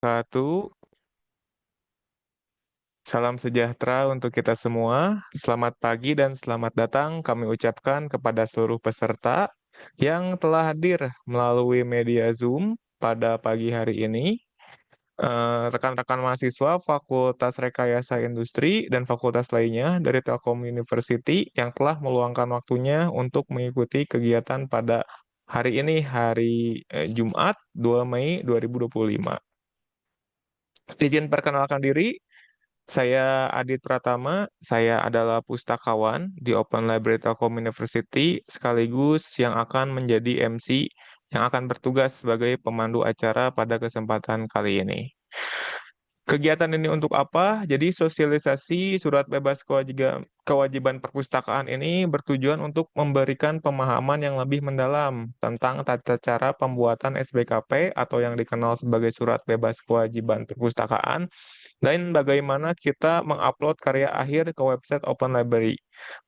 Satu, salam sejahtera untuk kita semua. Selamat pagi dan selamat datang kami ucapkan kepada seluruh peserta yang telah hadir melalui media Zoom pada pagi hari ini. Rekan-rekan mahasiswa Fakultas Rekayasa Industri dan fakultas lainnya dari Telkom University yang telah meluangkan waktunya untuk mengikuti kegiatan pada hari ini, hari Jumat 2 Mei 2025. Izin perkenalkan diri, saya Adit Pratama, saya adalah pustakawan di Open Library Telkom University, sekaligus yang akan menjadi MC yang akan bertugas sebagai pemandu acara pada kesempatan kali ini. Kegiatan ini untuk apa? Jadi sosialisasi surat bebas kewajiban perpustakaan ini bertujuan untuk memberikan pemahaman yang lebih mendalam tentang tata cara pembuatan SBKP atau yang dikenal sebagai surat bebas kewajiban perpustakaan dan bagaimana kita mengupload karya akhir ke website Open Library.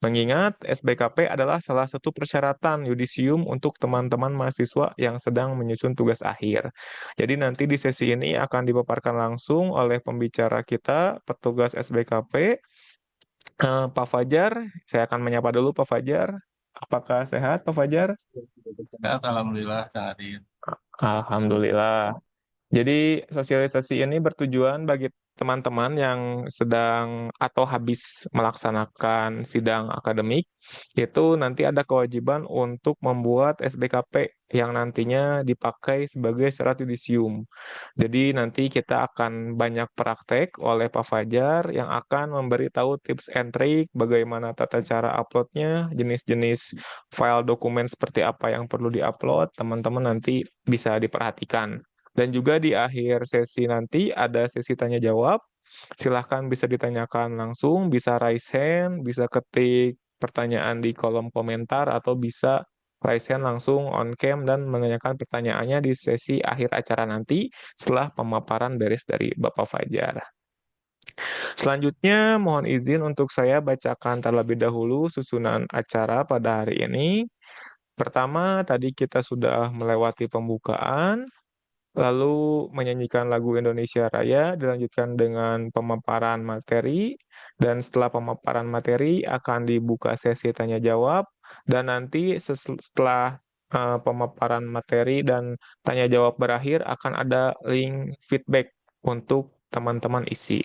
Mengingat SBKP adalah salah satu persyaratan yudisium untuk teman-teman mahasiswa yang sedang menyusun tugas akhir. Jadi nanti di sesi ini akan dipaparkan langsung oleh pembicara kita, petugas SBKP, Pak Fajar. Saya akan menyapa dulu Pak Fajar. Apakah sehat Pak Fajar? Sehat, alhamdulillah, Kang Adit. Alhamdulillah. Jadi sosialisasi ini bertujuan bagi teman-teman yang sedang atau habis melaksanakan sidang akademik, itu nanti ada kewajiban untuk membuat SBKP yang nantinya dipakai sebagai syarat yudisium. Jadi nanti kita akan banyak praktek oleh Pak Fajar yang akan memberi tahu tips and trick, bagaimana tata cara uploadnya, jenis-jenis file dokumen seperti apa yang perlu diupload, teman-teman nanti bisa diperhatikan. Dan juga di akhir sesi nanti ada sesi tanya jawab. Silahkan bisa ditanyakan langsung, bisa raise hand, bisa ketik pertanyaan di kolom komentar, atau bisa raise hand langsung on cam dan menanyakan pertanyaannya di sesi akhir acara nanti setelah pemaparan beres dari Bapak Fajar. Selanjutnya, mohon izin untuk saya bacakan terlebih dahulu susunan acara pada hari ini. Pertama, tadi kita sudah melewati pembukaan, lalu menyanyikan lagu Indonesia Raya, dilanjutkan dengan pemaparan materi, dan setelah pemaparan materi akan dibuka sesi tanya jawab, dan nanti setelah pemaparan materi dan tanya jawab berakhir akan ada link feedback untuk teman-teman isi.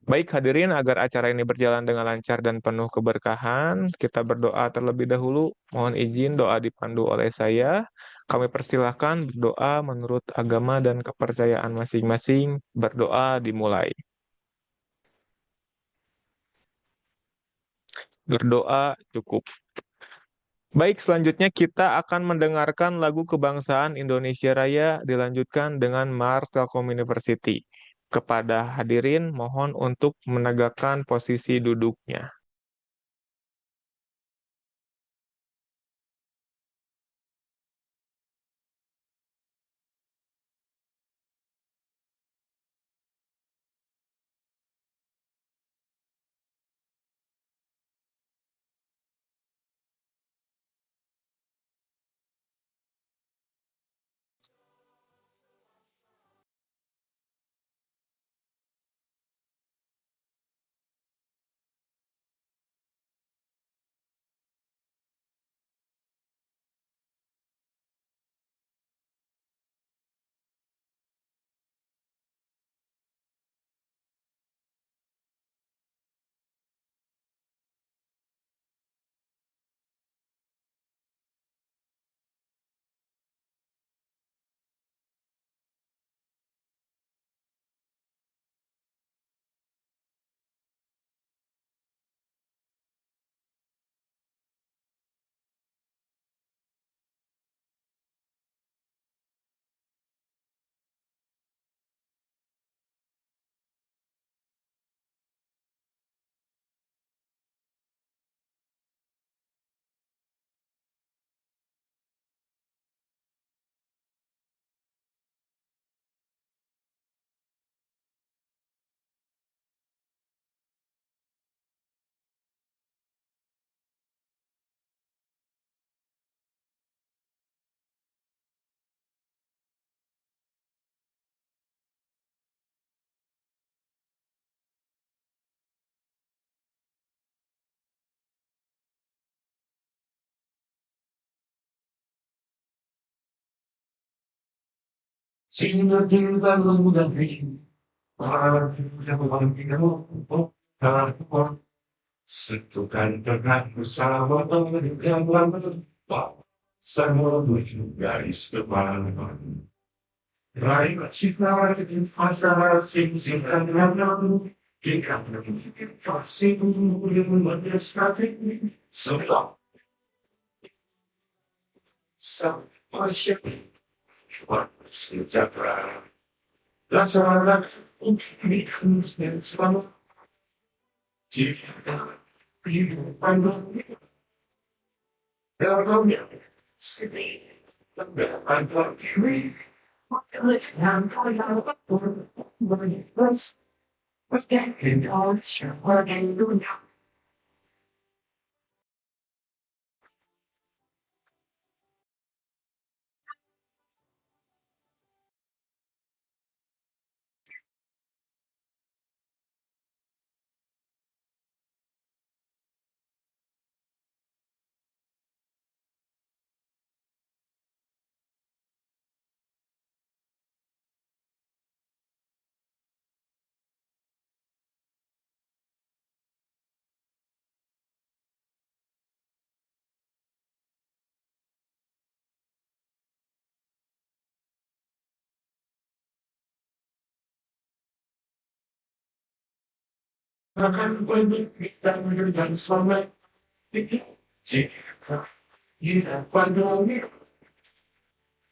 Baik hadirin, agar acara ini berjalan dengan lancar dan penuh keberkahan, kita berdoa terlebih dahulu. Mohon izin doa dipandu oleh saya. Kami persilahkan berdoa menurut agama dan kepercayaan masing-masing. Berdoa dimulai. Berdoa cukup. Baik, selanjutnya kita akan mendengarkan lagu kebangsaan Indonesia Raya dilanjutkan dengan Mars Telkom University. Kepada hadirin, mohon untuk menegakkan posisi duduknya. Sentuhkan dengan bersama yang lama, semua menuju garis depan. Raih cita di fasa sing-singkan lalu, hingga menuju fase yang mendesak sebab sang masyarakat sejahtera. Laksanakan untuk dan selamat jika kehidupan dalam yang sedih dan berdiri. Yang kaya berbebas, bergantung sebagai dunia. Akan dan dengan selamat jika hidupan dunia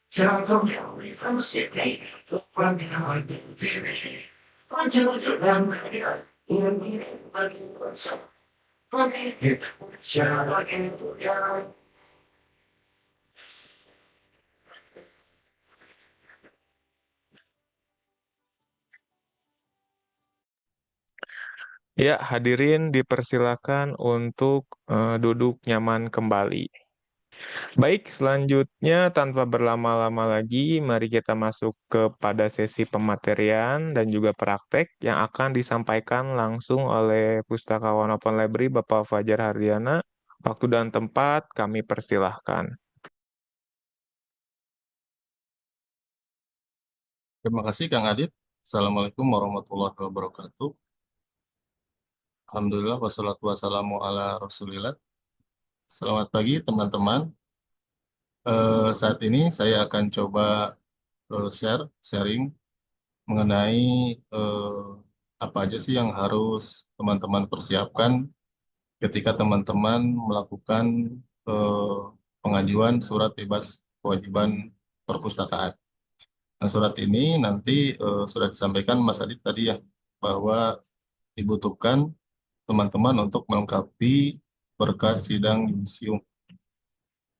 jangan yang sedih depan yang diri. Maju dengan kalian ini bagi bangsa, bagi Indonesia, bagi dunia. Ya, hadirin dipersilakan untuk duduk nyaman kembali. Baik, selanjutnya tanpa berlama-lama lagi, mari kita masuk kepada sesi pematerian dan juga praktek yang akan disampaikan langsung oleh Pustakawan Open Library Bapak Fajar Hardiana. Waktu dan tempat kami persilahkan. Terima kasih Kang Adit. Assalamualaikum warahmatullahi wabarakatuh. Alhamdulillah wassalatu wassalamu ala Rasulillah. Selamat pagi teman-teman. Saat ini saya akan coba sharing mengenai eh, apa aja sih yang harus teman-teman persiapkan ketika teman-teman melakukan eh, pengajuan surat bebas kewajiban perpustakaan. Nah, surat ini nanti sudah disampaikan Mas Adit tadi ya, bahwa dibutuhkan teman-teman untuk melengkapi berkas sidang yudisium.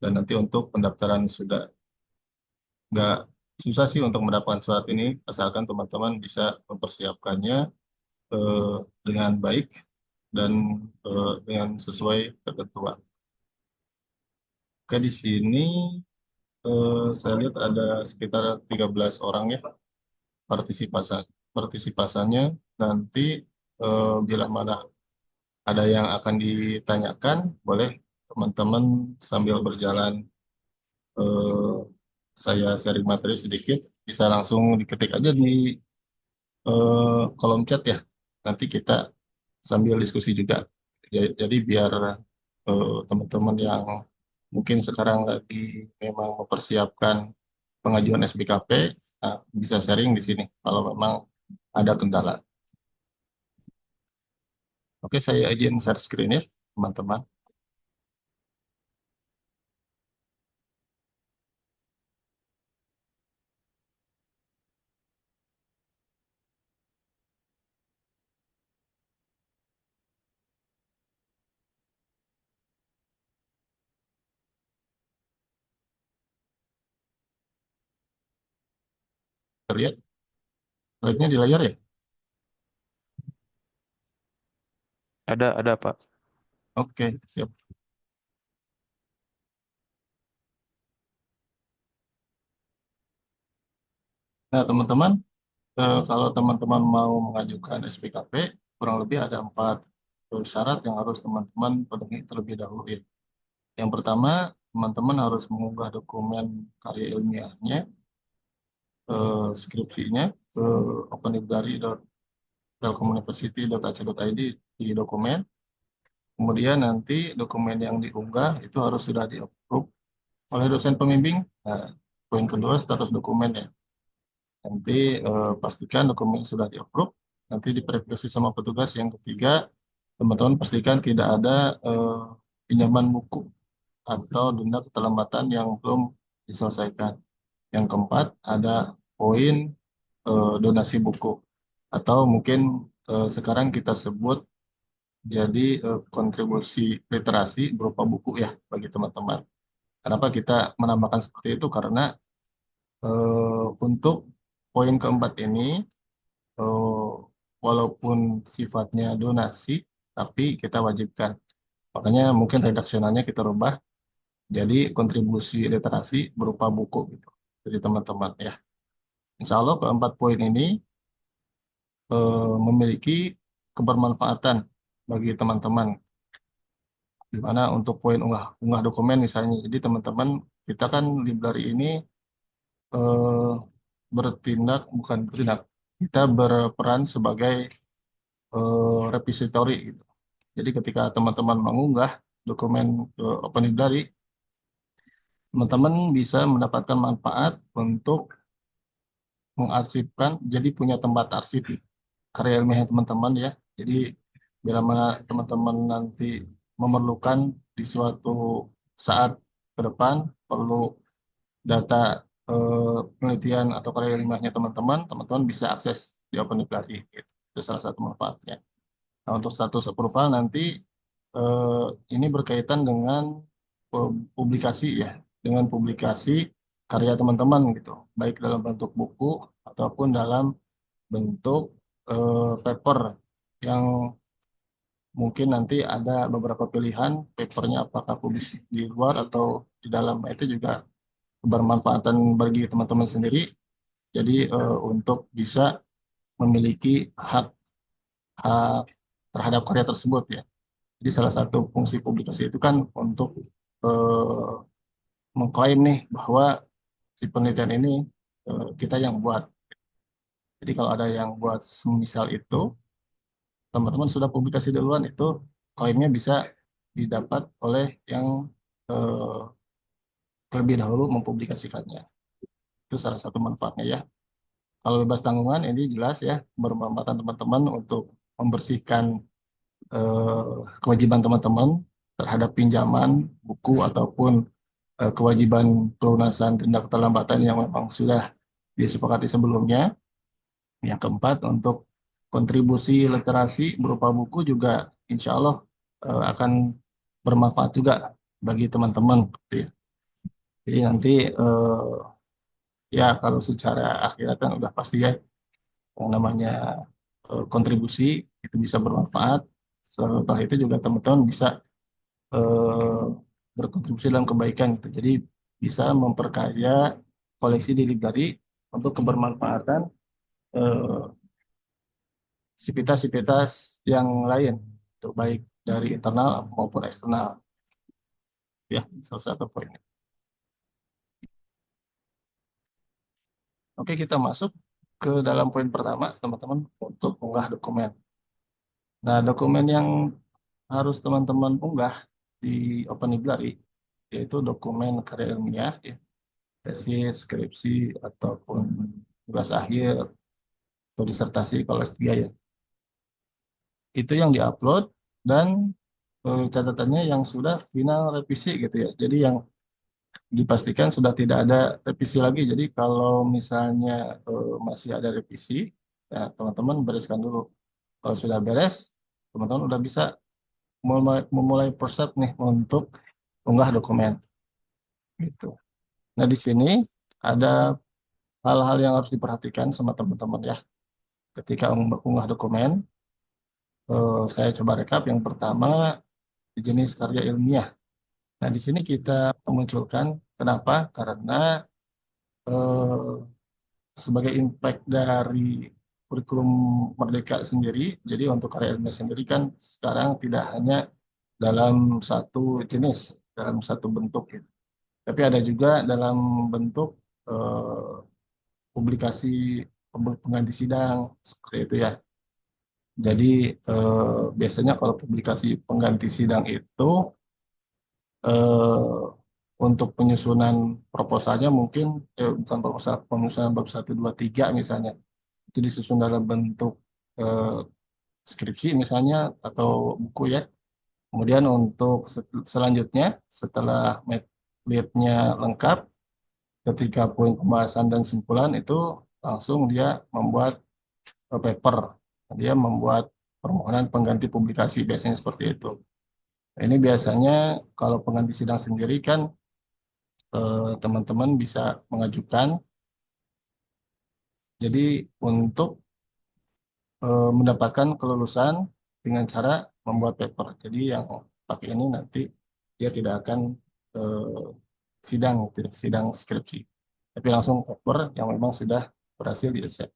Dan nanti untuk pendaftaran sudah nggak susah sih untuk mendapatkan surat ini, asalkan teman-teman bisa mempersiapkannya eh, dengan baik dan dengan sesuai ketentuan. Oke, di sini saya lihat ada sekitar 13 orang ya partisipasan partisipasannya. Nanti bila mana ada yang akan ditanyakan, boleh teman-teman sambil berjalan eh, saya sharing materi sedikit, bisa langsung diketik aja di kolom chat ya. Nanti kita sambil diskusi juga. Jadi biar teman-teman yang mungkin sekarang lagi memang mempersiapkan pengajuan SBKP, nah, bisa sharing di sini kalau memang ada kendala. Oke, saya izin share screen ya, teman-teman. Terlihat slide-nya di layar ya? Ada Pak. Oke, siap. Nah, teman-teman, kalau teman-teman mau mengajukan SPKP, kurang lebih ada 4 syarat yang harus teman-teman penuhi terlebih dahulu ya. Yang pertama, teman-teman harus mengunggah dokumen karya ilmiahnya skripsinya ke openlibrary.telkomuniversity.ac.id di dokumen. Kemudian nanti dokumen yang diunggah itu harus sudah di-approve oleh dosen pembimbing. Nah, poin kedua status dokumen ya. Nanti pastikan dokumen sudah di-approve, nanti diverifikasi sama petugas. Yang ketiga, teman-teman pastikan tidak ada pinjaman buku atau denda keterlambatan yang belum diselesaikan. Yang keempat, ada poin donasi buku atau mungkin sekarang kita sebut jadi kontribusi literasi berupa buku ya bagi teman-teman. Kenapa kita menambahkan seperti itu? Karena untuk poin keempat ini eh, walaupun sifatnya donasi, tapi kita wajibkan. Makanya mungkin redaksionalnya kita rubah jadi kontribusi literasi berupa buku gitu. Jadi teman-teman ya. Insya Allah keempat poin ini memiliki kebermanfaatan bagi teman-teman. Di mana untuk poin unggah dokumen misalnya. Jadi teman-teman kita kan library ini eh, bukan bertindak, kita berperan sebagai repository gitu. Jadi ketika teman-teman mengunggah dokumen ke Open Library, teman-teman bisa mendapatkan manfaat untuk mengarsipkan, jadi punya tempat arsip karya ilmiah teman-teman ya. Jadi bila mana teman-teman nanti memerlukan di suatu saat ke depan perlu data penelitian atau karya ilmiahnya teman-teman, teman-teman bisa akses di Open Library. Gitu. Itu salah satu manfaatnya. Nah, untuk status approval nanti eh, ini berkaitan dengan publikasi ya, dengan publikasi karya teman-teman gitu, baik dalam bentuk buku ataupun dalam bentuk paper yang mungkin nanti ada beberapa pilihan papernya apakah publis di luar atau di dalam. Nah, itu juga bermanfaatan bagi teman-teman sendiri. Jadi untuk bisa memiliki hak hak terhadap karya tersebut ya. Jadi salah satu fungsi publikasi itu kan untuk eh, mengklaim nih bahwa si penelitian ini kita yang buat. Jadi kalau ada yang buat semisal itu, teman-teman sudah publikasi duluan itu klaimnya bisa didapat oleh yang eh, terlebih dahulu mempublikasikannya. Itu salah satu manfaatnya ya. Kalau bebas tanggungan ini jelas ya bermanfaat teman-teman untuk membersihkan kewajiban teman-teman terhadap pinjaman buku ataupun kewajiban pelunasan denda keterlambatan yang memang sudah disepakati sebelumnya. Yang keempat, untuk kontribusi literasi berupa buku juga insya Allah akan bermanfaat juga bagi teman-teman. Gitu ya. Jadi nanti ya kalau secara akhirat kan udah pasti ya yang namanya kontribusi itu bisa bermanfaat. Setelah itu juga teman-teman bisa eh, berkontribusi dalam kebaikan gitu. Jadi bisa memperkaya koleksi di library untuk kebermanfaatan eh, sivitas-sivitas yang lain, itu baik dari internal maupun eksternal. Ya, salah satu poinnya. Oke, kita masuk ke dalam poin pertama, teman-teman, untuk unggah dokumen. Nah, dokumen yang harus teman-teman unggah di Open Library yaitu dokumen karya ilmiah, ya, tesis, skripsi, ataupun tugas akhir atau disertasi kalau S3 ya. Itu yang diupload dan catatannya yang sudah final revisi gitu ya. Jadi yang dipastikan sudah tidak ada revisi lagi. Jadi kalau misalnya masih ada revisi, ya teman-teman bereskan dulu. Kalau sudah beres, teman-teman udah bisa memulai proses nih untuk unggah dokumen. Gitu. Nah di sini ada hal-hal yang harus diperhatikan sama teman-teman ya. Ketika unggah dokumen, saya coba rekap. Yang pertama, jenis karya ilmiah. Nah, di sini kita memunculkan kenapa? Karena eh, sebagai impact dari kurikulum Merdeka sendiri, jadi untuk karya ilmiah sendiri kan sekarang tidak hanya dalam satu jenis, dalam satu bentuk gitu. Tapi ada juga dalam bentuk publikasi pengganti sidang seperti itu ya. Jadi biasanya kalau publikasi pengganti sidang itu eh, untuk penyusunan proposalnya mungkin bukan proposal, penyusunan bab 1, 2, 3 misalnya itu disusun dalam bentuk eh, skripsi misalnya atau buku ya. Kemudian untuk selanjutnya setelah lead-nya lengkap, ketika poin pembahasan dan simpulan itu langsung dia membuat paper. Dia membuat permohonan pengganti publikasi biasanya seperti itu. Nah, ini biasanya kalau pengganti sidang sendiri kan teman-teman bisa mengajukan. Jadi untuk mendapatkan kelulusan dengan cara membuat paper. Jadi yang pakai ini nanti dia tidak akan eh, sidang gitu, ya, sidang skripsi, tapi langsung paper yang memang sudah berhasil di accept.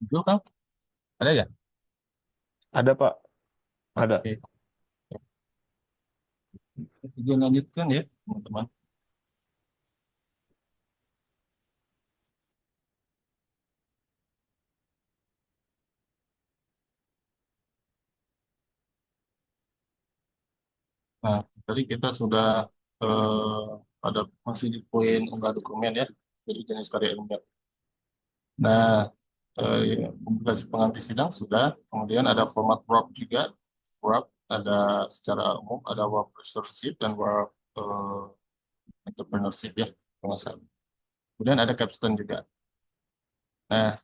Betul kan? Ada ya? Ada, Pak. Ada. Oke. Izin lanjutkan ya, teman-teman. Nah, tadi kita sudah pada masih di poin unggah dokumen ya, jadi jenis karya ilmiah. Nah, publikasi pengganti sidang sudah, kemudian ada format work juga. Work ada secara umum, ada work researchship dan work entrepreneurship ya, kalau nggak salah. Kemudian ada capstone juga. Nah,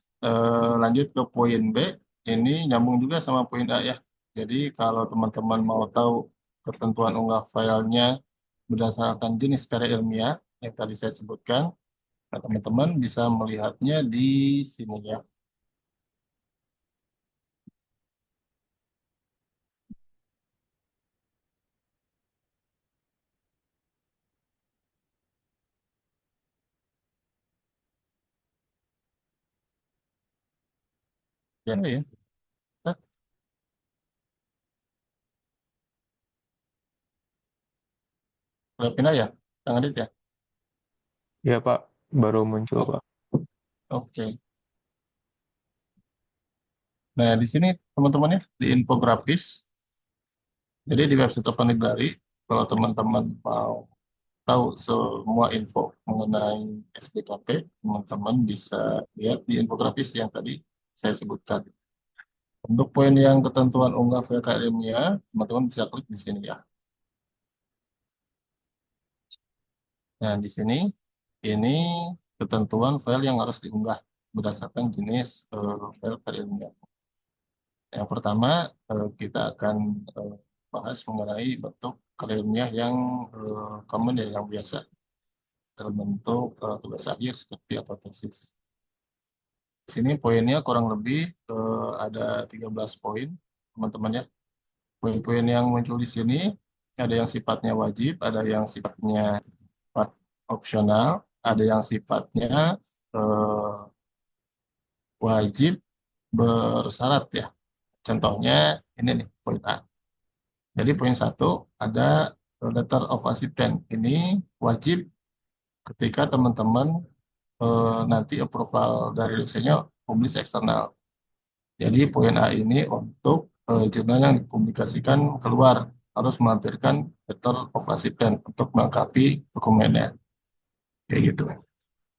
lanjut ke poin B, ini nyambung juga sama poin A ya. Jadi kalau teman-teman mau tahu ketentuan unggah filenya berdasarkan jenis karya ilmiah yang tadi saya sebutkan, nah teman-teman bisa melihatnya di sini ya. Ya, ya. Nah, udah pindah ya, Kang Adit ya. Ya, Pak. Baru muncul, Oh, Pak. oke. Nah, di sini teman-teman ya, di infografis. Jadi di website Open Library, kalau teman-teman mau tahu semua info mengenai SBKP, teman-teman bisa lihat di infografis yang tadi saya sebutkan. Untuk poin yang ketentuan unggah file ilmiah, teman-teman bisa klik di sini ya. Nah, di sini ini ketentuan file yang harus diunggah berdasarkan jenis file ilmiah. Yang pertama, kita akan bahas mengenai bentuk karya ilmiah yang common ya, yang biasa dalam bentuk tugas akhir, skripsi atau tesis. Di sini poinnya kurang lebih ada 13 poin, teman-teman ya. Poin-poin yang muncul di sini ada yang sifatnya wajib, ada yang sifatnya opsional, ada yang sifatnya eh, wajib bersyarat ya. Contohnya ini nih poin A. Jadi poin 1 ada letter of acceptance. Ini wajib ketika teman-teman nanti approval dari dosennya publis eksternal. Jadi poin A ini untuk jurnal yang dipublikasikan keluar harus melampirkan letter of recipient untuk melengkapi dokumennya. Kayak gitu.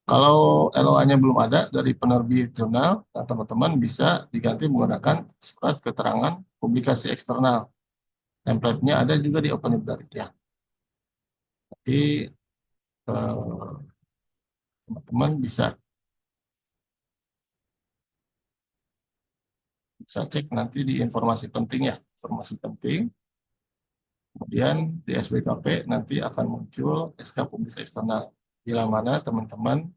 Kalau LOA-nya belum ada dari penerbit jurnal, nah teman-teman bisa diganti menggunakan surat keterangan publikasi eksternal. Template-nya ada juga di Open Library ya. Jadi teman-teman bisa cek nanti di informasi penting ya, informasi penting. Kemudian di SBKP nanti akan muncul SK publikasi eksternal. Bila mana teman-teman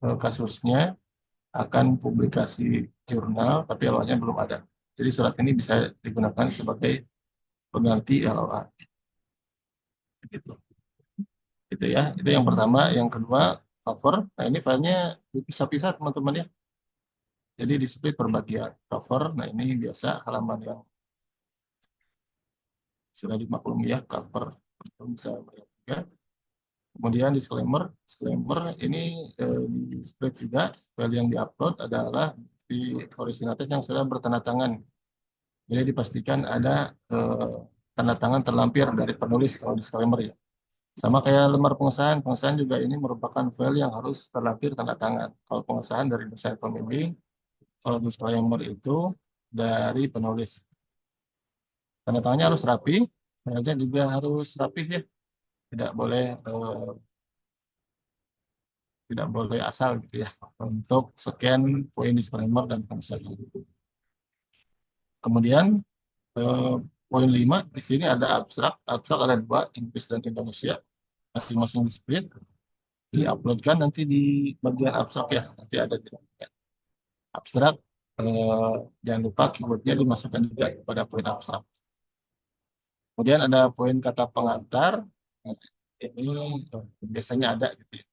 kasusnya akan publikasi jurnal, tapi LOA-nya belum ada. Jadi surat ini bisa digunakan sebagai pengganti LOA. Gitu. Itu ya, itu yang pertama. Yang kedua, cover. Nah ini filenya dipisah-pisah teman-teman ya. Jadi di split per bagian. Cover, nah ini biasa halaman yang sudah dimaklumi ya, cover. Bisa melihat juga. Kemudian disclaimer ini di split juga. File yang diupload adalah di original text yang sudah bertanda tangan. Jadi dipastikan ada tanda tangan terlampir dari penulis kalau disclaimer ya. Sama kayak lembar pengesahan, pengesahan juga ini merupakan file yang harus terlampir tanda tangan. Kalau pengesahan dari dosen pembimbing, kalau disclaimer itu dari penulis. Tanda tangannya harus rapi, filenya juga harus rapi ya. Tidak boleh asal gitu ya untuk scan poin disclaimer dan pengesahan. Kemudian poin 5 di sini ada abstrak. Abstrak ada dua, Inggris dan Indonesia. Masing-masing di split. Diuploadkan nanti di bagian abstrak ya. Nanti ada di abstrak. Jangan lupa keywordnya dimasukkan juga pada poin abstrak. Kemudian ada poin kata pengantar. Nah, ini biasanya ada gitu ya.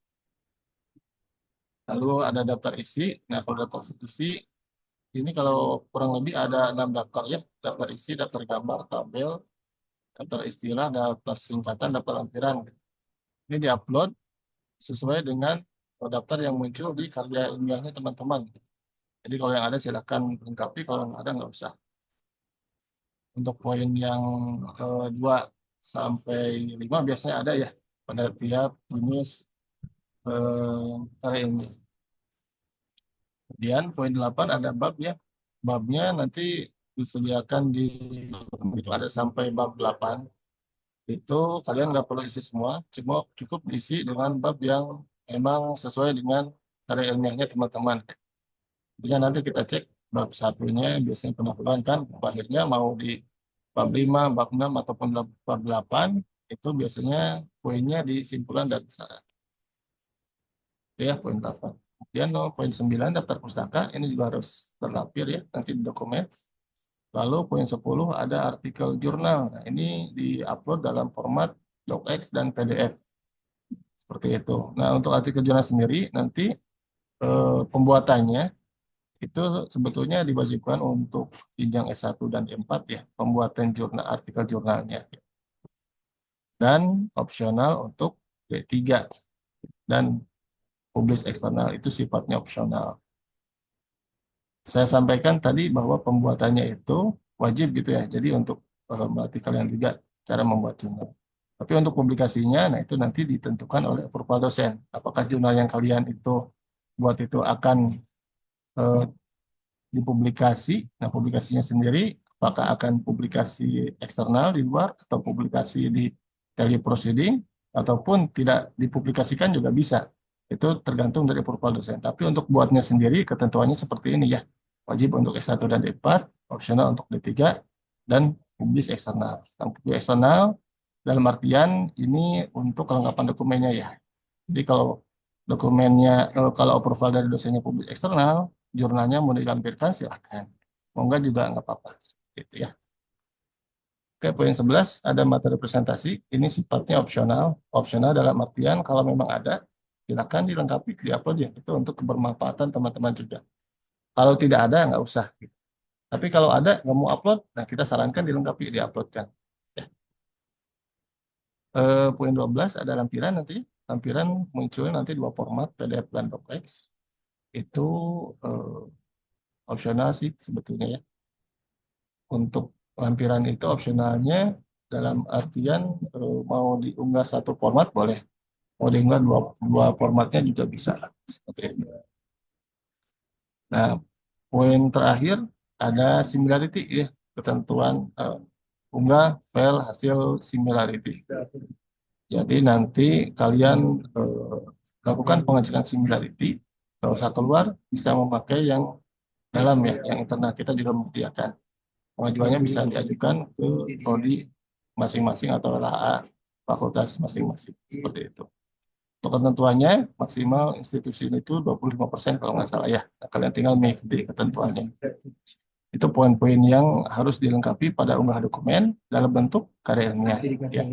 Lalu ada daftar isi. Nah, kalau daftar isi ini kalau kurang lebih ada 6 daftar ya. Daftar isi, daftar gambar, tabel, daftar istilah, daftar singkatan, daftar lampiran. Ini diupload sesuai dengan daftar yang muncul di karya ilmiahnya teman-teman. Jadi kalau yang ada silakan lengkapi, kalau nggak ada nggak usah. Untuk poin yang 2 sampai 5 biasanya ada ya pada tiap jenis karya ilmiah. Kemudian poin 8 ada bab ya. Babnya nanti disediakan itu ada sampai bab 8. Itu kalian nggak perlu isi semua, cuma cukup diisi dengan bab yang emang sesuai dengan karya ilmiahnya teman-teman. Jadi nanti kita cek bab satunya biasanya pendahuluan kan, akhirnya mau di bab 5, bab 6 ataupun bab 8 itu biasanya poinnya di simpulan dan saran. Itu ya poin 8. Kemudian poin 9 daftar pustaka ini juga harus terlampir ya nanti di dokumen. Lalu poin 10 ada artikel jurnal. Nah, ini diupload dalam format docx dan PDF. Seperti itu. Nah, untuk artikel jurnal sendiri nanti pembuatannya itu sebetulnya diwajibkan untuk jenjang S1 dan D4 ya, pembuatan jurnal artikel jurnalnya. Dan opsional untuk D3 dan publis eksternal itu sifatnya opsional. Saya sampaikan tadi bahwa pembuatannya itu wajib gitu ya. Jadi untuk melatih kalian juga cara membuat jurnal. Tapi untuk publikasinya, nah itu nanti ditentukan oleh approval dosen. Apakah jurnal yang kalian itu buat itu akan dipublikasi, nah publikasinya sendiri apakah akan publikasi eksternal di luar atau publikasi di teleproceeding ataupun tidak dipublikasikan juga bisa. Itu tergantung dari approval dosen. Tapi untuk buatnya sendiri ketentuannya seperti ini ya. Wajib untuk S1 dan D4, opsional untuk D3 dan publis eksternal. Yang publis eksternal dalam artian ini untuk kelengkapan dokumennya ya. Jadi kalau dokumennya kalau approval dari dosennya publik eksternal, jurnalnya mau dilampirkan silahkan. Mau enggak juga enggak apa-apa. Gitu ya. Oke, poin 11 ada materi presentasi. Ini sifatnya opsional. Opsional dalam artian kalau memang ada, silakan dilengkapi, diupload ya. Itu untuk kebermanfaatan teman-teman juga. Kalau tidak ada, nggak usah. Tapi kalau ada, nggak mau upload, nah kita sarankan dilengkapi, diuploadkan. Ya. Poin 12 ada lampiran nanti. Lampiran muncul nanti dua format, PDF dan docx. Itu opsional sih sebetulnya ya. Untuk lampiran itu opsionalnya dalam artian mau diunggah satu format boleh, mau diunggah dua formatnya juga bisa seperti itu. Nah, poin terakhir ada similarity ya, ketentuan unggah file hasil similarity. Jadi nanti kalian lakukan pengecekan similarity, kalau usah keluar bisa memakai yang dalam ya, yang internal kita juga menyediakan. Pengajuannya bisa diajukan ke prodi masing-masing atau LHA fakultas masing-masing seperti itu. Untuk ketentuannya maksimal institusi itu 25% kalau nggak salah ya. Nah, kalian tinggal mengikuti ketentuannya. Itu poin-poin yang harus dilengkapi pada unggah dokumen dalam bentuk karya ilmiah. Ya.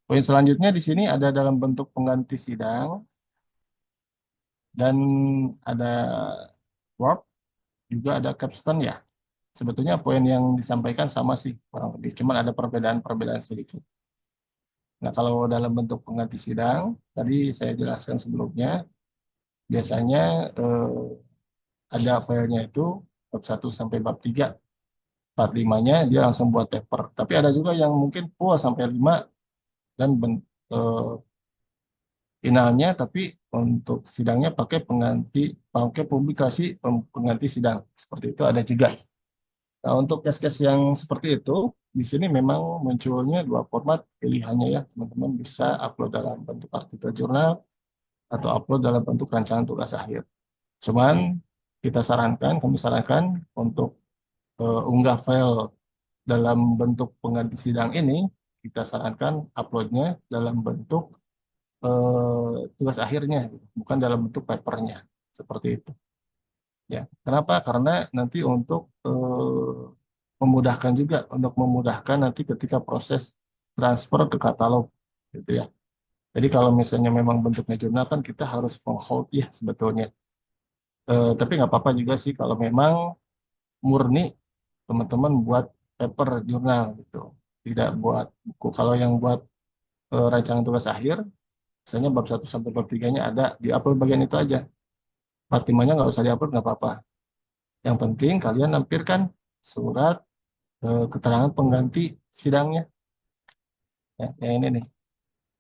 Poin selanjutnya di sini ada dalam bentuk pengganti sidang dan ada Word, juga ada capstone ya. Sebetulnya poin yang disampaikan sama sih kurang lebih, cuman ada perbedaan-perbedaan sedikit. Nah, kalau dalam bentuk pengganti sidang, tadi saya jelaskan sebelumnya, biasanya ada filenya itu bab 1 sampai bab 3. 4-5-nya dia langsung buat paper. Tapi ada juga yang mungkin full sampai 5 dan finalnya, tapi untuk sidangnya pakai publikasi pengganti sidang. Seperti itu ada juga. Nah, untuk case-case yang seperti itu, di sini memang munculnya dua format pilihannya ya. Teman-teman bisa upload dalam bentuk artikel jurnal atau upload dalam bentuk rancangan tugas akhir. Cuman kami sarankan untuk unggah file dalam bentuk pengganti sidang ini, kita sarankan uploadnya dalam bentuk tugas akhirnya, bukan dalam bentuk papernya. Seperti itu. Ya, kenapa? Karena nanti untuk memudahkan juga, untuk memudahkan nanti ketika proses transfer ke katalog, gitu ya. Jadi kalau misalnya memang bentuknya jurnal kan kita harus menghold ya sebetulnya. Tapi nggak apa-apa juga sih kalau memang murni teman-teman buat paper jurnal gitu, tidak buat buku. Kalau yang buat rancangan tugas akhir, misalnya bab 1 sampai bab 3-nya ada, di-upload bagian itu aja. 4-5-nya nggak usah di-upload, nggak apa-apa. Yang penting kalian lampirkan surat keterangan pengganti sidangnya. Ya, yang ini nih.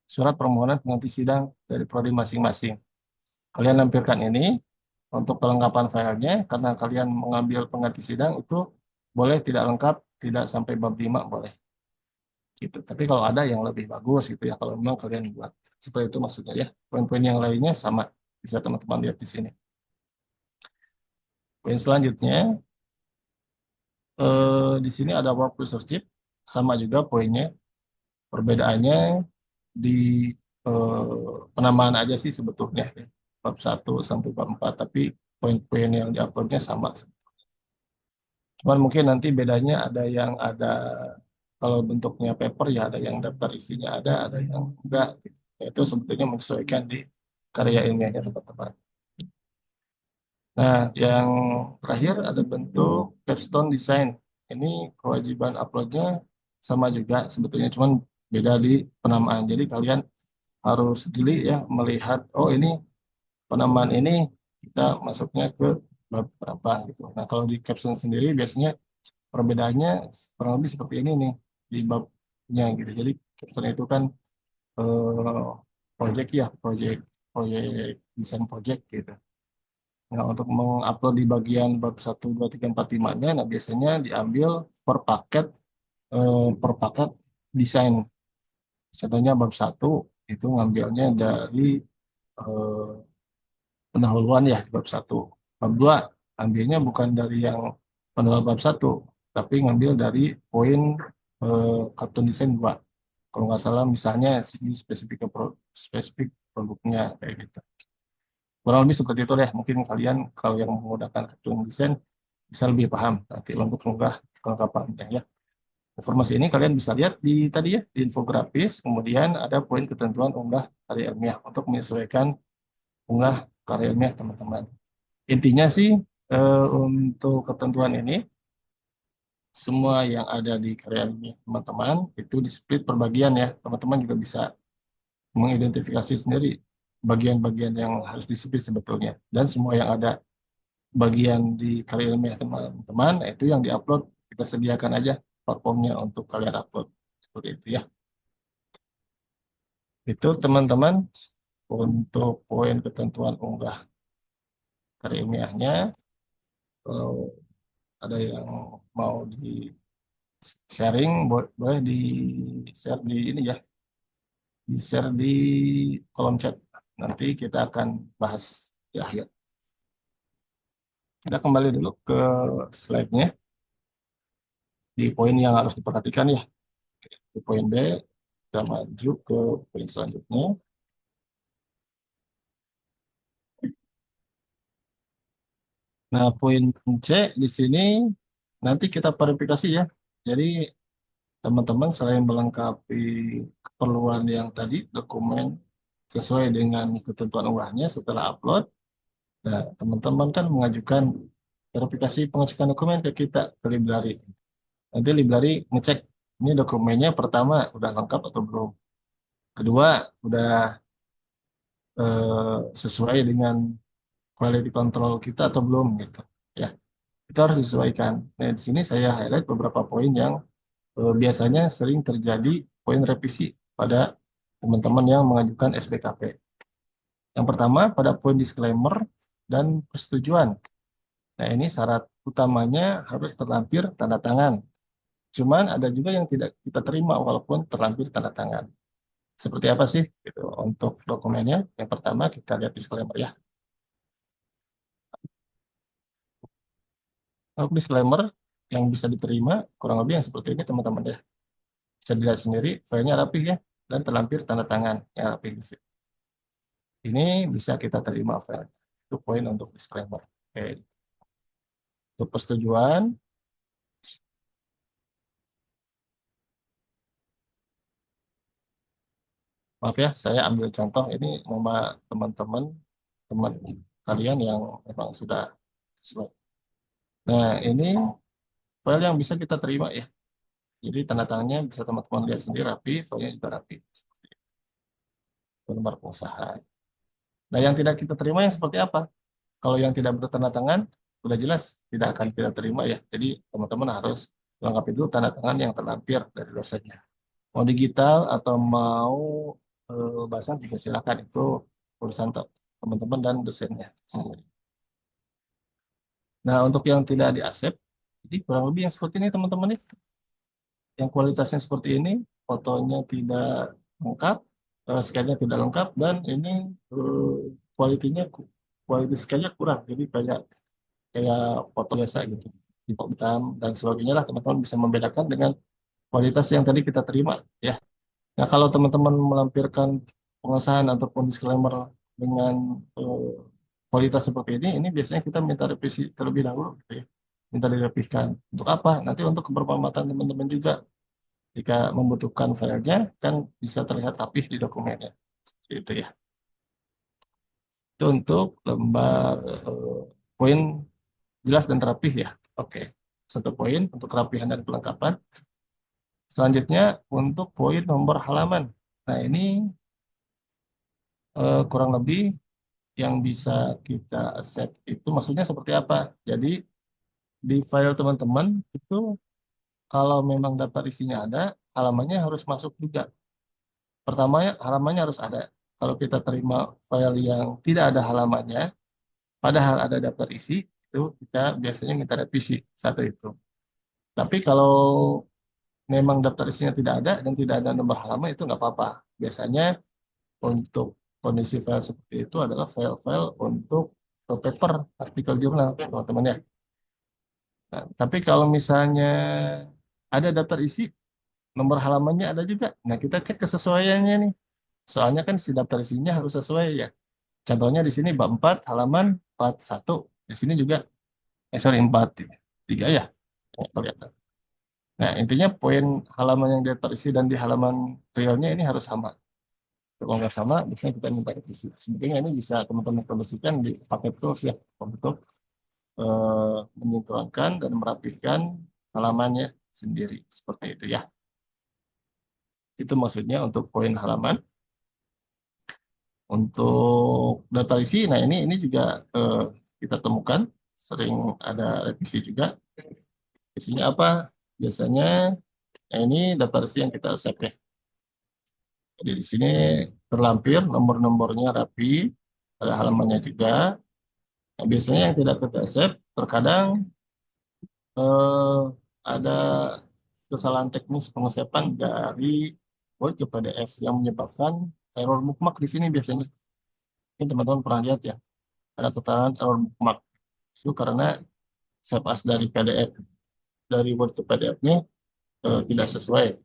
Surat permohonan pengganti sidang dari prodi masing-masing. Kalian lampirkan ini untuk kelengkapan filenya, karena kalian mengambil pengganti sidang itu boleh tidak lengkap, tidak sampai bab 5 boleh. Gitu. Tapi kalau ada yang lebih bagus gitu ya, kalau memang kalian buat. Seperti itu maksudnya ya. Poin-poin yang lainnya sama. Bisa teman-teman lihat di sini. Poin selanjutnya, di sini ada work research, sama juga poinnya. Perbedaannya di penamaan aja sih sebetulnya. Ya. Bab 1 sampai bab 4, tapi poin-poin yang diuploadnya sama. Cuman mungkin nanti bedanya kalau bentuknya paper ya ada yang daftar isinya ada yang enggak. Gitu. Itu sebetulnya menyesuaikan di karya ilmiahnya teman-teman. Nah, yang terakhir ada bentuk capstone design. Ini kewajiban uploadnya sama juga sebetulnya, cuman beda di penamaan. Jadi kalian harus jeli ya melihat, oh ini penamaan ini kita masuknya ke bab berapa gitu. Nah, kalau di capstone sendiri biasanya perbedaannya kurang lebih seperti ini nih di babnya gitu. Jadi capstone itu kan project ya, project desain project gitu. Nah, untuk mengupload di bagian bab 1, 2, 3, 4, 5-nya, nah biasanya diambil per paket desain. Contohnya bab 1 itu ngambilnya dari eh, pendahuluan ya di bab 1. Bab 2 ambilnya bukan dari yang pendahuluan bab 1, tapi ngambil dari poin kartun desain 2. Kalau nggak salah misalnya di spesifik produknya kayak gitu. Kurang lebih seperti itu deh. Mungkin kalian kalau yang menggunakan kartun desain bisa lebih paham nanti untuk mengunggah kelengkapannya ya. Informasi ini kalian bisa lihat di tadi ya di infografis. Kemudian ada poin ketentuan unggah karya ilmiah untuk menyesuaikan unggah karya ilmiah teman-teman. Intinya sih untuk ketentuan ini semua yang ada di karya ilmiah teman-teman itu di split per bagian ya. Teman-teman juga bisa mengidentifikasi sendiri bagian-bagian yang harus disipil sebetulnya. Dan semua yang ada bagian di karya ilmiah teman-teman, itu yang diupload, kita sediakan aja platformnya untuk kalian upload. seperti itu ya. Itu teman-teman untuk poin ketentuan unggah karya ilmiahnya. Kalau ada yang mau di sharing, boleh di share di ini ya, di share di kolom chat. Nanti kita akan bahas di akhir. Kita kembali dulu ke slide-nya. Di poin yang harus diperhatikan ya. Di poin B, kita maju ke poin selanjutnya. Nah, poin C di sini nanti kita verifikasi ya. Jadi teman-teman selain melengkapi keperluan yang tadi, dokumen sesuai dengan ketentuan unggahnya setelah upload, nah teman-teman kan mengajukan verifikasi pengecekan dokumen ke kita, ke library. Nanti library ngecek ini dokumennya pertama udah lengkap atau belum. Kedua, udah sesuai dengan quality control kita atau belum gitu. Ya, itu harus disesuaikan. Nah, di sini saya highlight beberapa poin yang biasanya sering terjadi poin revisi pada teman-teman yang mengajukan SBKP. Yang pertama, pada poin disclaimer dan persetujuan. Nah, ini syarat utamanya harus terlampir tanda tangan. Cuman ada juga yang tidak kita terima walaupun terlampir tanda tangan. Seperti apa sih gitu untuk dokumennya? Yang pertama kita lihat disclaimer ya. Untuk disclaimer yang bisa diterima kurang lebih yang seperti ini teman-teman ya. Bisa dilihat sendiri, filenya rapih ya dan terlampir tanda tangan yang rapih di sini. Ini bisa kita terima file. Itu poin untuk disclaimer. Oke. Untuk persetujuan, maaf ya, saya ambil contoh ini nama teman-teman, teman kalian yang memang sudah sesuai. Nah, ini file yang bisa kita terima ya. Jadi tanda tangannya bisa teman-teman lihat sendiri rapi, filenya juga rapi. Nomor pengusaha. Nah, yang tidak kita terima yang seperti apa? Kalau yang tidak bertanda tangan, sudah jelas tidak akan kita terima ya. Jadi teman-teman harus lengkapi dulu tanda tangan yang terlampir dari dosennya. Mau digital atau mau bahasa juga silakan, itu urusan teman-teman dan dosennya sendiri. Nah, untuk yang tidak di-accept, jadi kurang lebih yang seperti ini teman-teman nih. Yang kualitasnya seperti ini, fotonya tidak lengkap, scan-nya tidak lengkap, dan ini kualitinya kualitas scan-nya kurang. Jadi kayak kayak foto biasa gitu, hitam dan sebagainya lah, teman-teman bisa membedakan dengan kualitas yang tadi kita terima ya. Nah, kalau teman-teman melampirkan pengesahan ataupun disclaimer dengan eh, kualitas seperti ini biasanya kita minta revisi terlebih dahulu gitu ya. Minta direpihkan. Untuk apa? Nanti untuk keberpahamatan teman-teman juga. Jika membutuhkan filenya, kan bisa terlihat rapih di dokumennya. Seperti itu ya. Itu untuk lembar poin jelas dan rapih ya. Oke. Satu poin untuk kerapihan dan kelengkapan. Selanjutnya untuk poin nomor halaman. Nah, ini kurang lebih yang bisa kita save itu maksudnya seperti apa? Jadi di file teman-teman itu kalau memang daftar isinya ada, halamannya harus masuk juga. Pertama ya, halamannya harus ada. Kalau kita terima file yang tidak ada halamannya, padahal ada daftar isi, itu kita biasanya minta revisi satu itu. Tapi kalau memang daftar isinya tidak ada dan tidak ada nomor halaman, itu nggak apa-apa. Biasanya untuk kondisi file seperti itu adalah file-file untuk paper, artikel jurnal, teman-teman ya. Nah, tapi kalau misalnya ada daftar isi, nomor halamannya ada juga. Nah, kita cek kesesuaiannya nih. Soalnya kan si daftar isinya harus sesuai ya. Contohnya di sini bab 4 halaman 41. Di sini juga, sorry 43 ya. Kelihatan. Nah, intinya poin halaman yang daftar isi dan di halaman realnya ini harus sama. Kalau nggak sama, biasanya kita minta revisi. Sebetulnya ini bisa teman-teman kondisikan di paket tools ya, untuk menyinkronkan dan merapihkan halamannya sendiri. Seperti itu ya. Itu maksudnya untuk poin halaman. Untuk data isi, nah ini juga kita temukan sering ada revisi juga. Isinya apa? Biasanya Nah, ini data resi yang kita accept ya. Jadi di sini terlampir nomor-nomornya rapi, ada halamannya juga. Nah, biasanya yang tidak kita accept terkadang eh, ada kesalahan teknis pengesepan dari Word ke PDF yang menyebabkan error bookmark di sini biasanya. Mungkin teman-teman pernah lihat ya, ada tekanan error bookmark. Itu karena save as dari PDF dari Word ke PDF-nya tidak sesuai.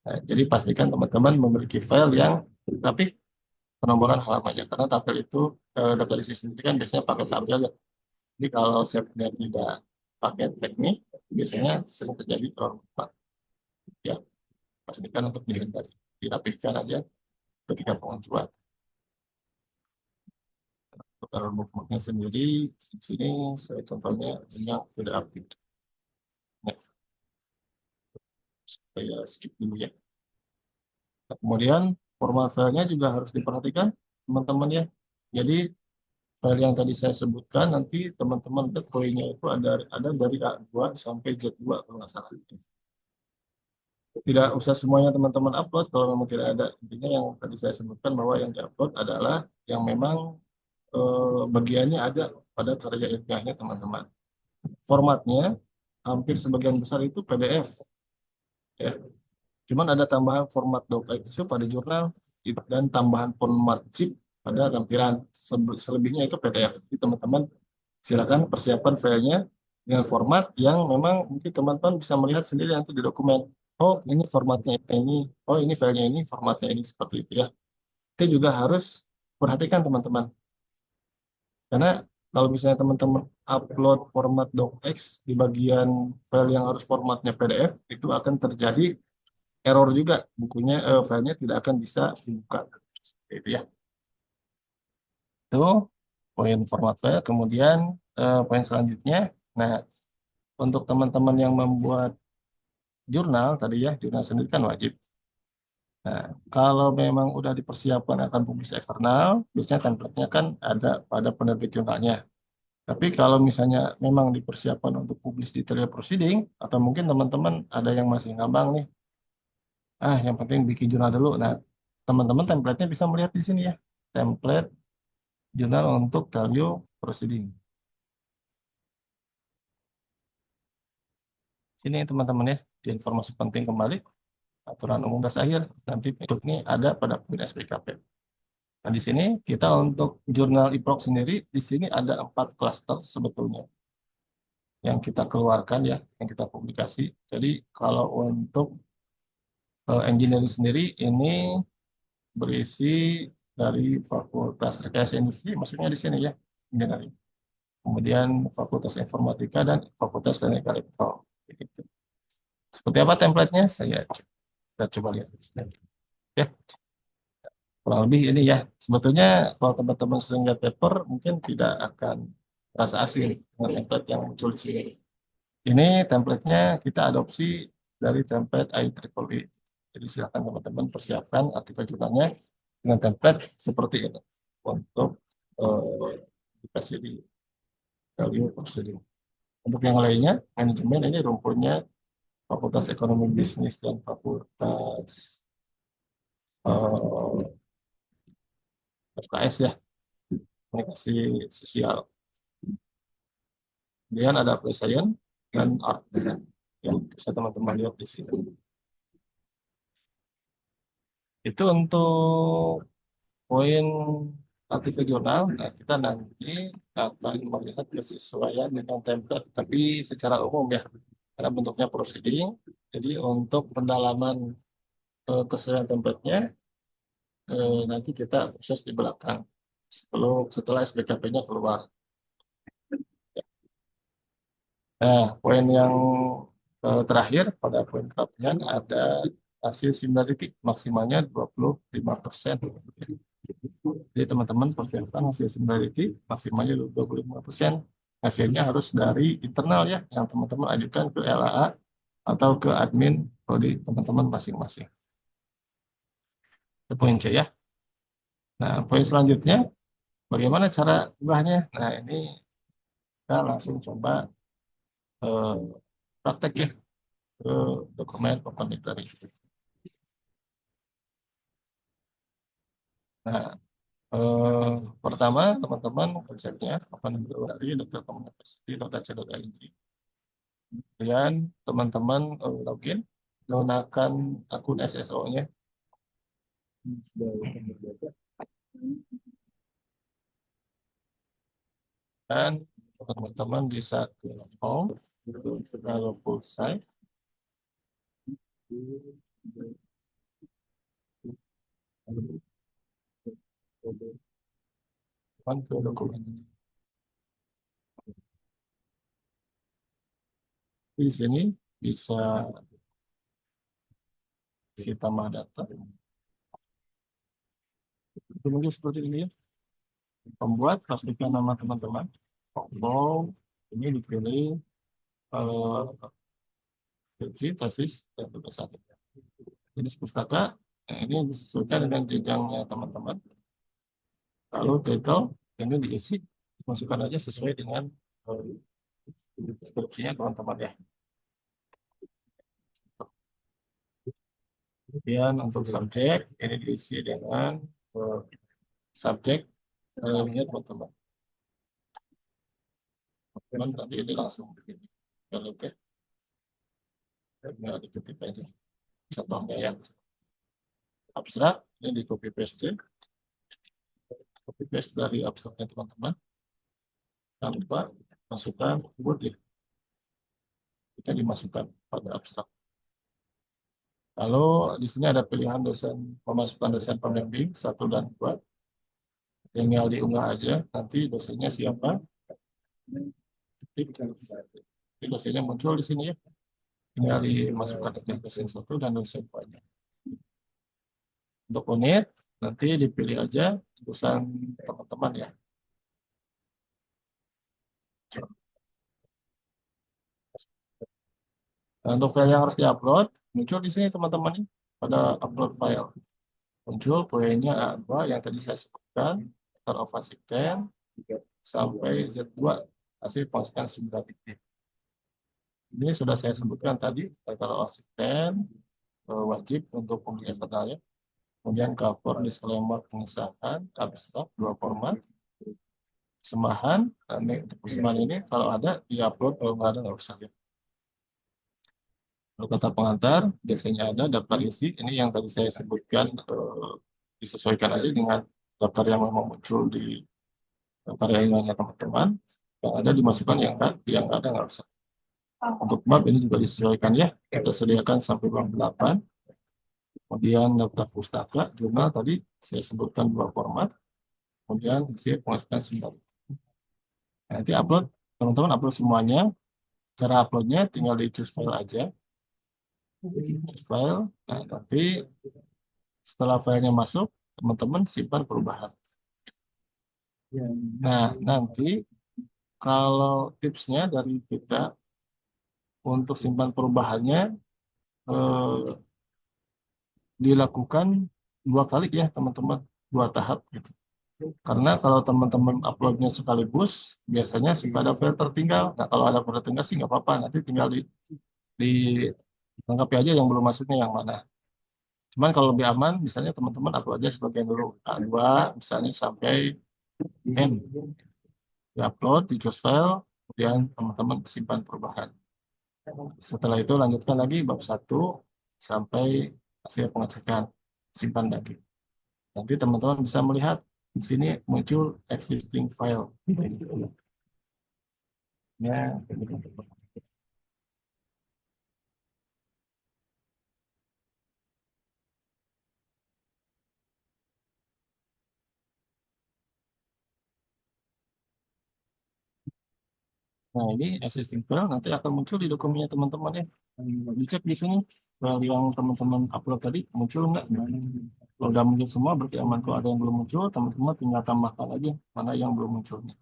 Nah, jadi pastikan teman-teman memiliki file yang rapi penomoran halamannya. Karena tabel itu, database sendiri kan biasanya pakai tabel ya. Jadi kalau save-nya tidak pakai teknik, biasanya sering terjadi error bookmark. Ya, pastikan untuk dihindari. Dirapihkan aja ketika pengajuan. Untuk error bookmarknya sendiri, di sini saya contohnya yang tidak aktif. Next. Saya skip dulu ya. Nah, kemudian format filenya juga harus diperhatikan teman-teman ya. Jadi file yang tadi saya sebutkan nanti teman-teman lihat poinnya itu ada dari A2 sampai Z2 kalau nggak salah. Tidak usah semuanya teman-teman upload kalau memang tidak ada. Intinya yang tadi saya sebutkan bahwa yang diupload adalah yang memang bagiannya ada pada karya ilmiahnya teman-teman. Formatnya hampir sebagian besar itu PDF ya. Cuman ada tambahan format docx pada jurnal dan tambahan format zip pada lampiran. Selebihnya itu PDF. Jadi teman-teman silakan persiapkan filenya dengan format yang memang mungkin teman-teman bisa melihat sendiri nanti di dokumen. Oh, ini formatnya ini. Oh, ini filenya ini, formatnya ini seperti itu ya. Itu juga harus perhatikan teman-teman. Karena kalau misalnya teman-teman upload format docx di bagian file yang harus formatnya PDF, itu akan terjadi error juga. Bukunya, filenya tidak akan bisa dibuka. Seperti itu ya. Itu poin format file. Kemudian poin selanjutnya, nah untuk teman-teman yang membuat jurnal tadi ya, jurnal sendiri kan wajib. Nah, kalau memang udah dipersiapkan akan publis eksternal, biasanya template-nya kan ada pada penerbit jurnalnya. Tapi kalau misalnya memang dipersiapkan untuk publis di Telia Proceeding, atau mungkin teman-teman ada yang masih ngambang nih, yang penting bikin jurnal dulu. Nah, teman-teman template-nya bisa melihat di sini ya, template jurnal untuk Telia Proceeding. Sini teman-teman ya, informasi penting kembali, aturan umum gas akhir, nanti ini ada pada poin SPKP. Nah, di sini kita untuk jurnal IPROK sendiri, di sini ada 4 klaster sebetulnya yang kita keluarkan ya, yang kita publikasi. Jadi kalau untuk engineering sendiri ini berisi dari Fakultas Rekayasa Industri, maksudnya di sini ya, engineering. Kemudian Fakultas Informatika dan Fakultas Teknik Elektro. Gitu. Seperti apa template-nya? Kita coba lihat. Ya, kurang lebih ini ya. Sebetulnya kalau teman-teman sering lihat paper, mungkin tidak akan rasa asing dengan template yang muncul di sini. Ini template-nya kita adopsi dari template IEEE. Jadi silakan teman-teman persiapkan artikel jurnalnya dengan template seperti ini untuk dikasih di value proceeding. Untuk yang lainnya, manajemen ini rumputnya Fakultas Ekonomi Bisnis dan Fakultas FKS ya, Komunikasi Sosial. Kemudian ada Applied Science dan Arts yang bisa teman-teman lihat di sini. Itu untuk poin artikel jurnal. Nah, kita nanti akan melihat kesesuaian dengan template, tapi secara umum ya, karena bentuknya proceeding. Jadi untuk pendalaman kesesuaian template-nya nanti kita proses di belakang setelah SPKP-nya keluar. Nah, poin yang terakhir pada poin kerapian ada hasil similarity maksimalnya 25%. Jadi teman-teman persiapkan hasil similarity maksimalnya 25%. Hasilnya harus dari internal ya, yang teman-teman ajukan ke LAA atau ke admin prodi teman-teman masing-masing. Itu poin C ya. Nah, poin selanjutnya, bagaimana cara ubahnya? Nah, ini kita langsung coba praktek ya. ke dokumen open library. Nah, pertama teman-teman konsepnya open library .co.id. Kemudian teman-teman login menggunakan akun SSO-nya. Dan teman-teman bisa ke home, lalu full site, ke dokumen. Di sini bisa isi tambah data. Kemudian seperti ini ya. Pembuat pastikan nama teman-teman. Oh, ini dipilih tesis dan tugas akhir. Jenis pustaka, ini disesuaikan dengan jenjangnya teman-teman. Lalu title ini diisi, masukkan aja sesuai dengan deskripsinya teman-teman ya. Kemudian untuk subjek ini diisi dengan subjek ini teman-teman. Teman nanti ini langsung begini. Kalau teh, tinggal diketik aja. Contohnya ya. Abstrak ini di copy paste dari abstraknya teman-teman. Jangan lupa masukkan word ya. Kita dimasukkan pada abstrak. Lalu di sini ada pilihan dosen memasukkan dosen pembimbing 1 dan 2. Tinggal diunggah aja nanti dosennya siapa. Jadi dosennya muncul di sini ya. Tinggal dimasukkan aja dosen 1 dan dosen 2-nya. Untuk unit nanti dipilih aja jurusan teman-teman ya. Nah, untuk file yang harus diupload muncul di sini teman-teman pada upload file. Muncul poinnya A2 yang tadi saya sebutkan, vector of asisten sampai Z2 hasil pemasukan 9 titik. Ini sudah saya sebutkan tadi, vector of asisten wajib untuk pembeli eksternalnya. Kemudian cover, disclaimer, pengesahan, abstrak, 2 format, persembahan. Untuk persembahan ini kalau ada diupload, kalau nggak ada nggak usah ya. Kalau kata pengantar biasanya ada daftar isi. Ini yang tadi saya sebutkan disesuaikan aja dengan daftar yang memang muncul di karyawannya teman-teman. Yang ada dimasukkan, yang ada nggak usah. Untuk bab ini juga disesuaikan ya. Kita sediakan sampai bab 8. Kemudian daftar pustaka, jurnal tadi saya sebutkan 2 format. Kemudian hasil pemasukan 9. Nanti upload, teman-teman upload semuanya. Cara uploadnya tinggal di choose file aja. Choose file. Nah, nanti setelah filenya masuk, teman-teman simpan perubahan. Nah, nanti kalau tipsnya dari kita untuk simpan perubahannya dilakukan 2 kali ya teman-teman, 2 tahap gitu. Karena kalau teman-teman uploadnya sekaligus, biasanya suka ada file tertinggal. Nah, kalau ada file tertinggal sih nggak apa-apa, nanti tinggal di lengkapi aja yang belum masuknya yang mana. Cuman kalau lebih aman, misalnya teman-teman upload aja sebagian dulu A2, misalnya sampai N. Di-upload, di choose file, kemudian teman-teman simpan perubahan. Setelah itu lanjutkan lagi bab 1 sampai hasil pengecekan, simpan lagi. Nanti teman-teman bisa melihat di sini muncul existing file. Ya, nah ini existing file nanti akan muncul di dokumennya teman-teman ya. Dicek di sini file yang teman-teman upload tadi muncul nggak? Kalau udah muncul semua berarti aman. Kalau ada yang belum muncul, teman-teman tinggal tambahkan aja mana yang belum munculnya.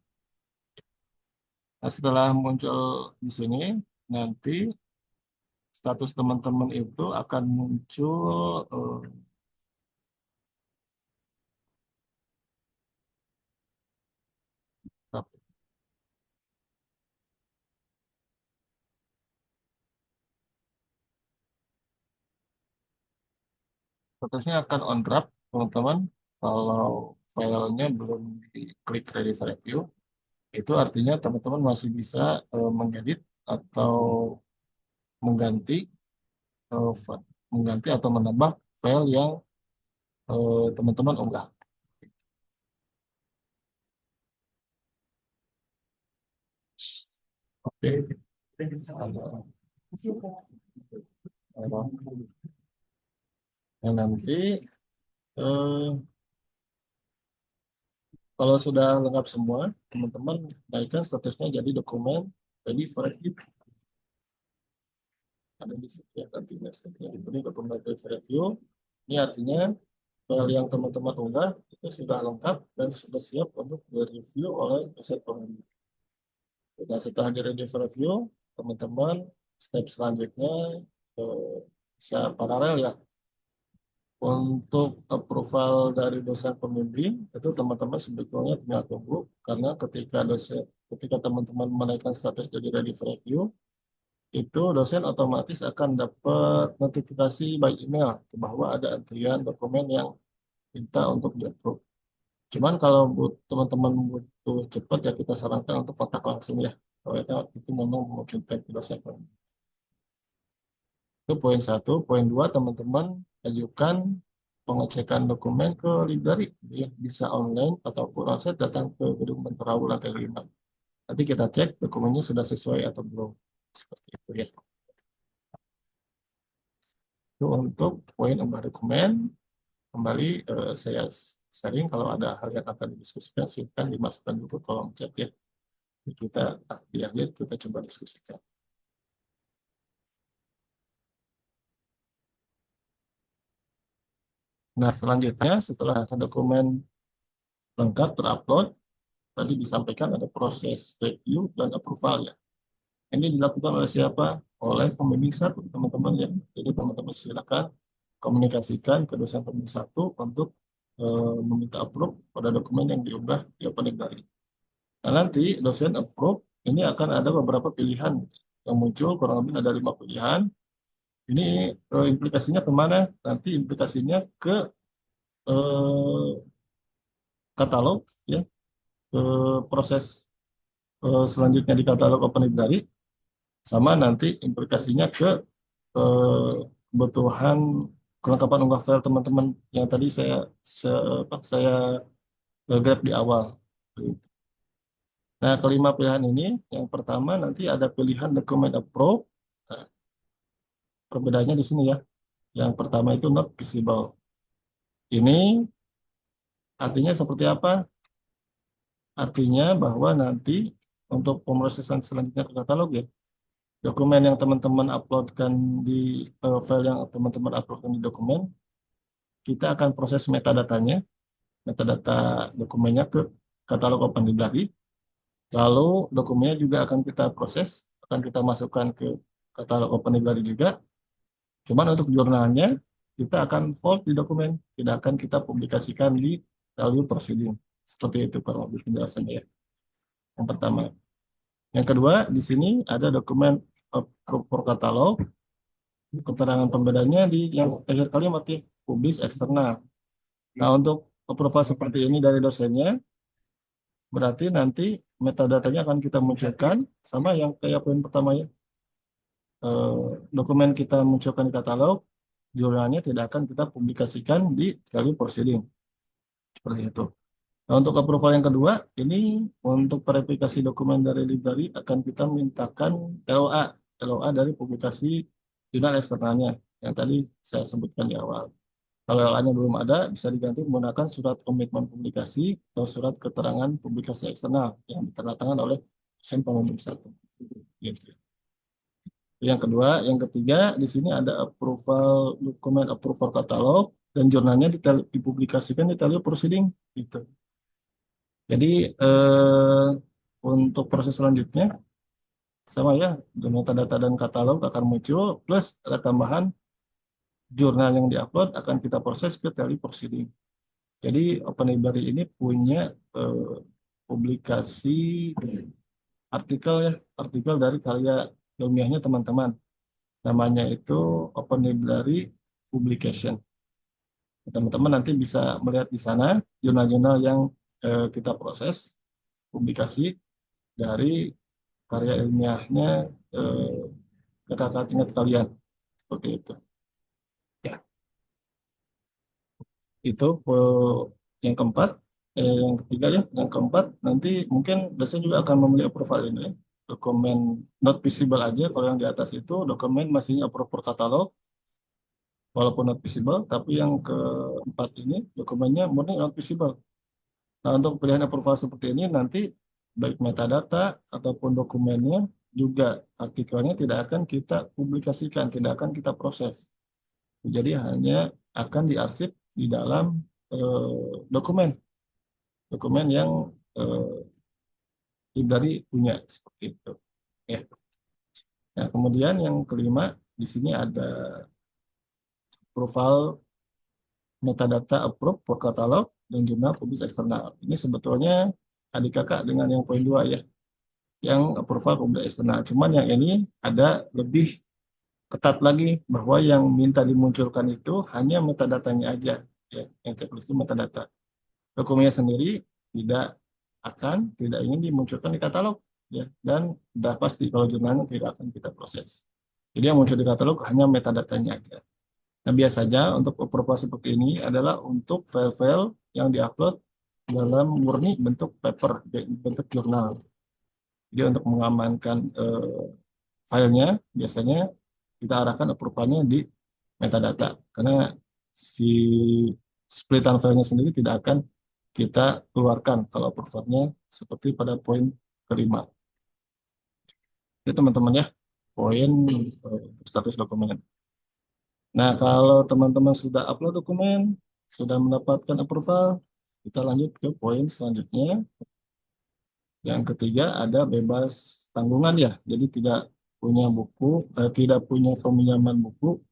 Nah, setelah muncul di sini, nanti status teman-teman itu akan muncul statusnya akan on draft, teman-teman. Kalau filenya belum diklik ready for review, itu artinya teman-teman masih bisa mengedit atau mengganti eh, fa- mengganti atau menambah file yang teman-teman unggah. Oke. Nah, nanti eh, kalau sudah lengkap semua, teman-teman naikkan statusnya jadi dokumen ready for review. Ada di sini ya, artinya statusnya ini dokumen ready for review. Ini artinya file yang teman-teman unggah itu sudah lengkap dan sudah siap untuk direview oleh dosen pembimbing. Nah, setelah di ready for review, teman-teman step selanjutnya bisa paralel ya. Untuk approval dari dosen pembimbing itu teman-teman sebetulnya tinggal tunggu karena ketika teman-teman menaikkan status jadi ready for review itu dosen otomatis akan dapat notifikasi by email bahwa ada antrian dokumen yang minta untuk di-approve. Cuman kalau teman-teman butuh cepat ya kita sarankan untuk kontak langsung ya. Kalau itu memang memungkinkan ke dosen. Itu poin satu. Poin dua, teman-teman ajukan pengecekan dokumen ke library. Ya, bisa online ataupun onsite datang ke gedung Menterawu lantai 5. Nanti kita cek dokumennya sudah sesuai atau belum. Seperti itu ya. Itu untuk poin unggah dokumen. Kembali saya sharing kalau ada hal yang akan didiskusikan, silahkan dimasukkan dulu ke kolom chat ya. Kita di akhir kita coba diskusikan. Nah, selanjutnya setelah dokumen lengkap terupload, tadi disampaikan ada proses review dan approval ya. Ini dilakukan oleh siapa? Oleh pembimbing satu, teman-teman ya. Jadi teman-teman silakan komunikasikan ke dosen pembimbing satu untuk meminta approve pada dokumen yang diunggah di opening dari. Nah, nanti dosen approve, ini akan ada beberapa pilihan yang muncul, kurang lebih ada 5 pilihan. Ini implikasinya kemana? Nanti implikasinya ke eh, katalog, ya, ke proses selanjutnya di katalog opening dari, sama nanti implikasinya ke kebutuhan kelengkapan unggah file teman-teman yang tadi saya grab di awal. Nah, kelima pilihan ini, yang pertama nanti ada pilihan dokumen approve. Nah, perbedaannya di sini ya. Yang pertama itu not visible. Ini artinya seperti apa? Artinya bahwa nanti untuk pemrosesan selanjutnya ke katalog ya, dokumen yang teman-teman uploadkan di file yang teman-teman uploadkan di dokumen, kita akan proses metadatanya, metadata dokumennya ke katalog open library. Lalu dokumennya juga akan kita proses, akan kita masukkan ke katalog open library juga. Cuman untuk jurnalnya, kita akan hold di dokumen, tidak akan kita publikasikan di value proceeding. Seperti itu Pak penjelasannya ya. Yang pertama. Yang kedua, di sini ada dokumen for katalog. Keterangan pembedanya di yang akhir kalimat ya, publis eksternal. Nah, untuk approval seperti ini dari dosennya, berarti nanti metadatanya akan kita munculkan sama yang kayak poin pertama ya. Dokumen kita munculkan di katalog, jurnalnya tidak akan kita publikasikan di value proceeding. Seperti itu. Nah, untuk approval yang kedua, ini untuk verifikasi dokumen dari library akan kita mintakan LOA, LOA dari publikasi jurnal eksternalnya yang tadi saya sebutkan di awal. Kalau LOA-nya belum ada, bisa diganti menggunakan surat komitmen publikasi atau surat keterangan publikasi eksternal yang ditandatangani oleh dosen pembimbing satu. Gitu. Yang kedua, yang ketiga, di sini ada approval dokumen approval katalog dan jurnalnya dipublikasikan di tele proceeding. Gitu. Jadi untuk proses selanjutnya sama ya, metadata dan katalog akan muncul plus ada tambahan jurnal yang diupload akan kita proses ke tele proceeding. Jadi Open Library ini punya publikasi artikel ya, artikel dari karya ilmiahnya teman-teman. Namanya itu Open Library Publication. Teman-teman nanti bisa melihat di sana jurnal-jurnal yang kita proses, publikasi dari karya ilmiahnya eh, kakak tingkat kalian. Seperti itu. Ya, itu yang keempat. Yang ketiga ya, yang keempat nanti mungkin dosen juga akan memilih approval ini. Dokumen not visible aja, kalau yang di atas itu dokumen masih approval katalog, walaupun not visible, tapi yang keempat ini dokumennya murni not visible. Nah, untuk pilihan approval seperti ini nanti baik metadata ataupun dokumennya juga artikelnya tidak akan kita publikasikan, tidak akan kita proses. Jadi hanya akan diarsip di dalam dokumen, dokumen yang eh, library punya seperti itu. Ya. Nah, kemudian yang kelima di sini ada profile metadata approve for catalog dan jurnal publis eksternal. Ini sebetulnya adik kakak dengan yang poin 2 ya, yang approval publis eksternal. Cuman yang ini ada lebih ketat lagi bahwa yang minta dimunculkan itu hanya metadatanya aja, ya, yang checklist itu metadata. Dokumennya sendiri tidak tidak ingin dimunculkan di katalog, ya, dan sudah pasti kalau jurnalnya tidak akan kita proses. Jadi yang muncul di katalog hanya metadatanya aja. Nah, biasanya untuk approval seperti ini adalah untuk file-file yang diupload dalam murni bentuk paper, bentuk jurnal. Jadi untuk mengamankan filenya, biasanya kita arahkan approval-nya di metadata. Karena si splitan filenya sendiri tidak akan kita keluarkan kalau approval-nya seperti pada poin kelima. Itu teman-teman ya, poin status dokumen. Nah, kalau teman-teman sudah upload dokumen, sudah mendapatkan approval, kita lanjut ke poin selanjutnya. Yang ketiga ada bebas tanggungan ya. Jadi tidak punya buku, tidak punya peminjaman buku,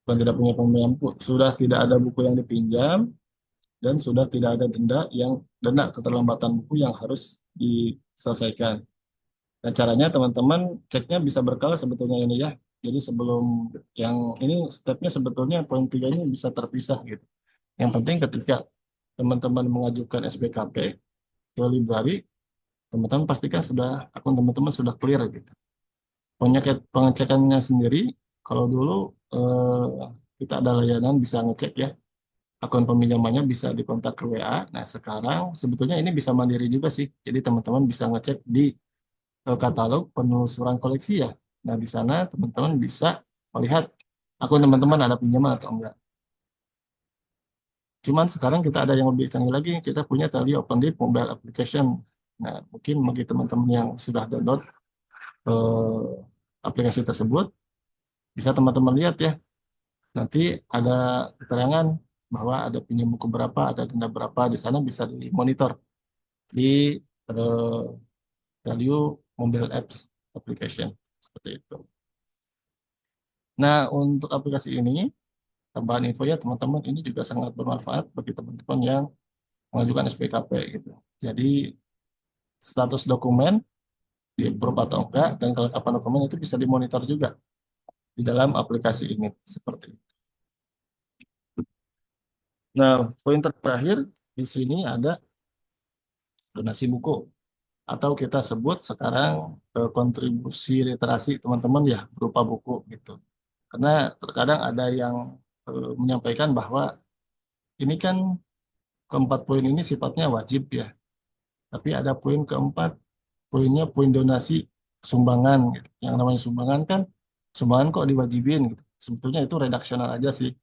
bukan tidak punya peminjaman buku, sudah tidak ada buku yang dipinjam dan sudah tidak ada denda keterlambatan buku yang harus diselesaikan. Nah, caranya teman-teman ceknya bisa berkala sebetulnya ini ya. Jadi sebelum yang ini stepnya sebetulnya poin 3 ini bisa terpisah gitu. Yang penting ketika teman-teman mengajukan SBKP ke library, teman-teman pastikan akun teman-teman sudah clear gitu. Pengecekannya sendiri, kalau dulu kita ada layanan bisa ngecek ya, akun peminjamannya bisa dikontak ke WA. Nah, sekarang sebetulnya ini bisa mandiri juga sih. Jadi teman-teman bisa ngecek di katalog penelusuran koleksi ya. Nah, di sana teman-teman bisa melihat akun teman-teman ada pinjaman atau enggak. Cuman sekarang kita ada yang lebih canggih lagi, kita punya tadi OpenDip mobile application. Nah, mungkin bagi teman-teman yang sudah download aplikasi tersebut, bisa teman-teman lihat ya. Nanti ada keterangan bahwa ada pinjam buku berapa, ada denda berapa, di sana bisa dimonitor di eh, value mobile apps application seperti itu. Nah, untuk aplikasi ini, tambahan info ya teman-teman, ini juga sangat bermanfaat bagi teman-teman yang mengajukan SPKP gitu. Jadi status dokumen di approve atau enggak dan kelengkapan dokumen itu bisa dimonitor juga di dalam aplikasi ini seperti itu. Nah, poin terakhir di sini ada donasi buku atau kita sebut sekarang kontribusi literasi teman-teman ya berupa buku gitu. Karena terkadang ada yang menyampaikan bahwa ini kan keempat poin ini sifatnya wajib ya. Tapi ada poin keempat, poinnya poin donasi sumbangan gitu. Yang namanya sumbangan kan sumbangan kok diwajibin gitu. Sebetulnya itu redaksional aja sih.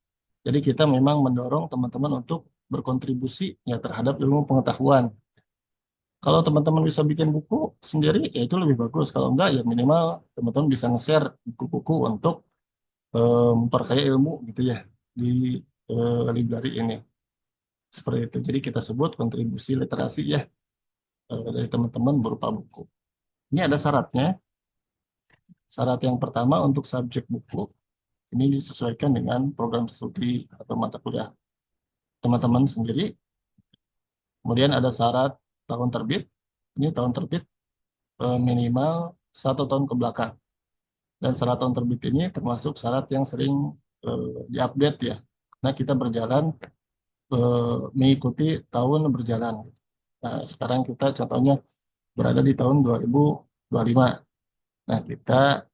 Jadi kita memang mendorong teman-teman untuk berkontribusi ya terhadap ilmu pengetahuan. Kalau teman-teman bisa bikin buku sendiri, ya itu lebih bagus. Kalau enggak, ya minimal teman-teman bisa nge-share buku-buku untuk memperkaya ilmu gitu ya di library ini. Seperti itu. Jadi kita sebut kontribusi literasi ya dari teman-teman berupa buku. Ini ada syaratnya. Syarat yang pertama untuk subjek buku, ini disesuaikan dengan program studi atau mata kuliah teman-teman sendiri. Kemudian ada syarat tahun terbit. Ini tahun terbit minimal 1 tahun ke belakang. Dan syarat tahun terbit ini termasuk syarat yang sering diupdate ya. Nah, kita berjalan mengikuti tahun berjalan. Nah, sekarang kita contohnya berada di tahun 2025. Nah, kita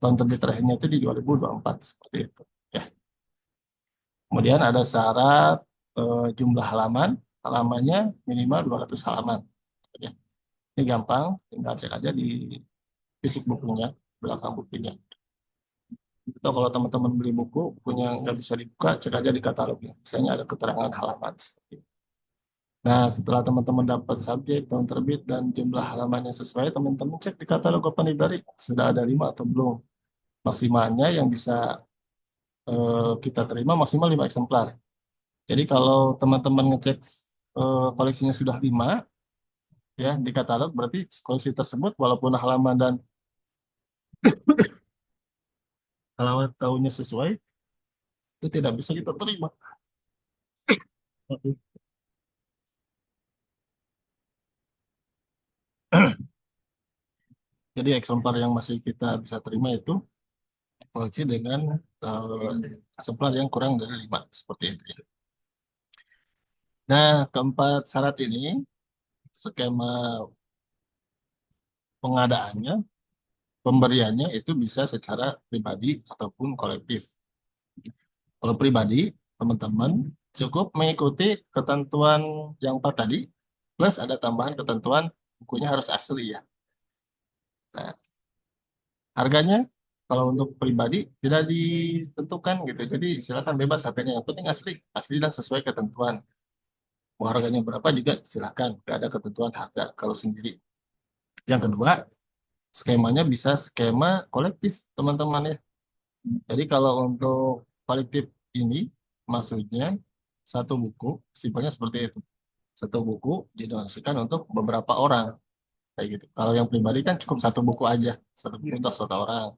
tahun terbit terakhirnya itu di 2024 seperti itu. Ya. Kemudian ada syarat jumlah halaman, halamannya minimal 200 halaman. Ya. Ini gampang, tinggal cek aja di fisik bukunya, belakang bukunya. Atau kalau teman-teman beli buku, bukunya nggak bisa dibuka, cek aja di katalognya. Misalnya ada keterangan halaman seperti itu. Nah, setelah teman-teman dapat subjek, tahun terbit, dan jumlah halamannya sesuai, teman-teman cek di katalog Open Library, sudah ada 5 atau belum. Maksimalnya yang bisa kita terima maksimal 5 eksemplar. Jadi kalau teman-teman ngecek koleksinya sudah 5, ya di katalog, berarti koleksi tersebut walaupun halaman dan halaman tahunnya sesuai, itu tidak bisa kita terima. Jadi eksemplar yang masih kita bisa terima itu koleksi dengan eksemplar yang kurang dari 5, seperti itu ya. Nah, keempat syarat ini, skema pengadaannya, pemberiannya itu bisa secara pribadi ataupun kolektif. Kalau pribadi, teman-teman cukup mengikuti ketentuan yang 4 tadi, plus ada tambahan ketentuan bukunya harus asli ya. Nah, harganya kalau untuk pribadi tidak ditentukan gitu. Jadi silakan bebas harganya. Yang penting asli, asli dan sesuai ketentuan. Mau harganya berapa juga silakan. Tidak ada ketentuan harga kalau sendiri. Yang kedua, skemanya bisa skema kolektif teman-teman ya. Jadi kalau untuk kolektif ini maksudnya satu buku, simpelnya seperti itu. Satu buku didonasikan untuk beberapa orang kayak gitu. Kalau yang pribadi kan cukup satu buku aja, satu buku untuk satu orang.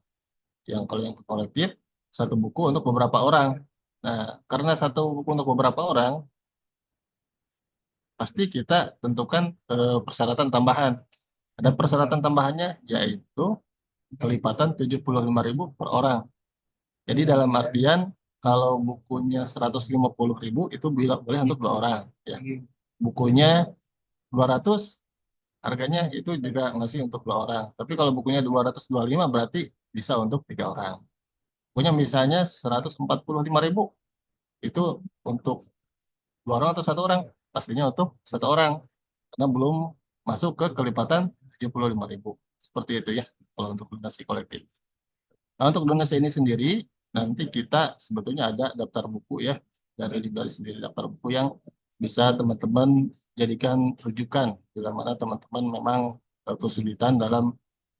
Yang kalau yang kolektif satu buku untuk beberapa orang. Nah, karena satu buku untuk beberapa orang, pasti kita tentukan persyaratan tambahan. Ada persyaratan tambahannya yaitu kelipatan 75.000 per orang. Jadi dalam artian kalau bukunya 150.000 itu boleh untuk 2 orang. Ya. Bukunya 200 harganya itu juga masih untuk 2 orang. Tapi kalau bukunya 225 berarti bisa untuk 3 orang. Bukunya misalnya 145.000 itu untuk 2 orang atau 1 orang, pastinya untuk 1 orang karena belum masuk ke kelipatan 75.000. Seperti itu ya kalau untuk donasi kolektif. Nah, untuk donasi ini sendiri nanti kita sebetulnya ada daftar buku ya dari sendiri daftar buku yang bisa teman-teman jadikan rujukan bila mana teman-teman memang kesulitan dalam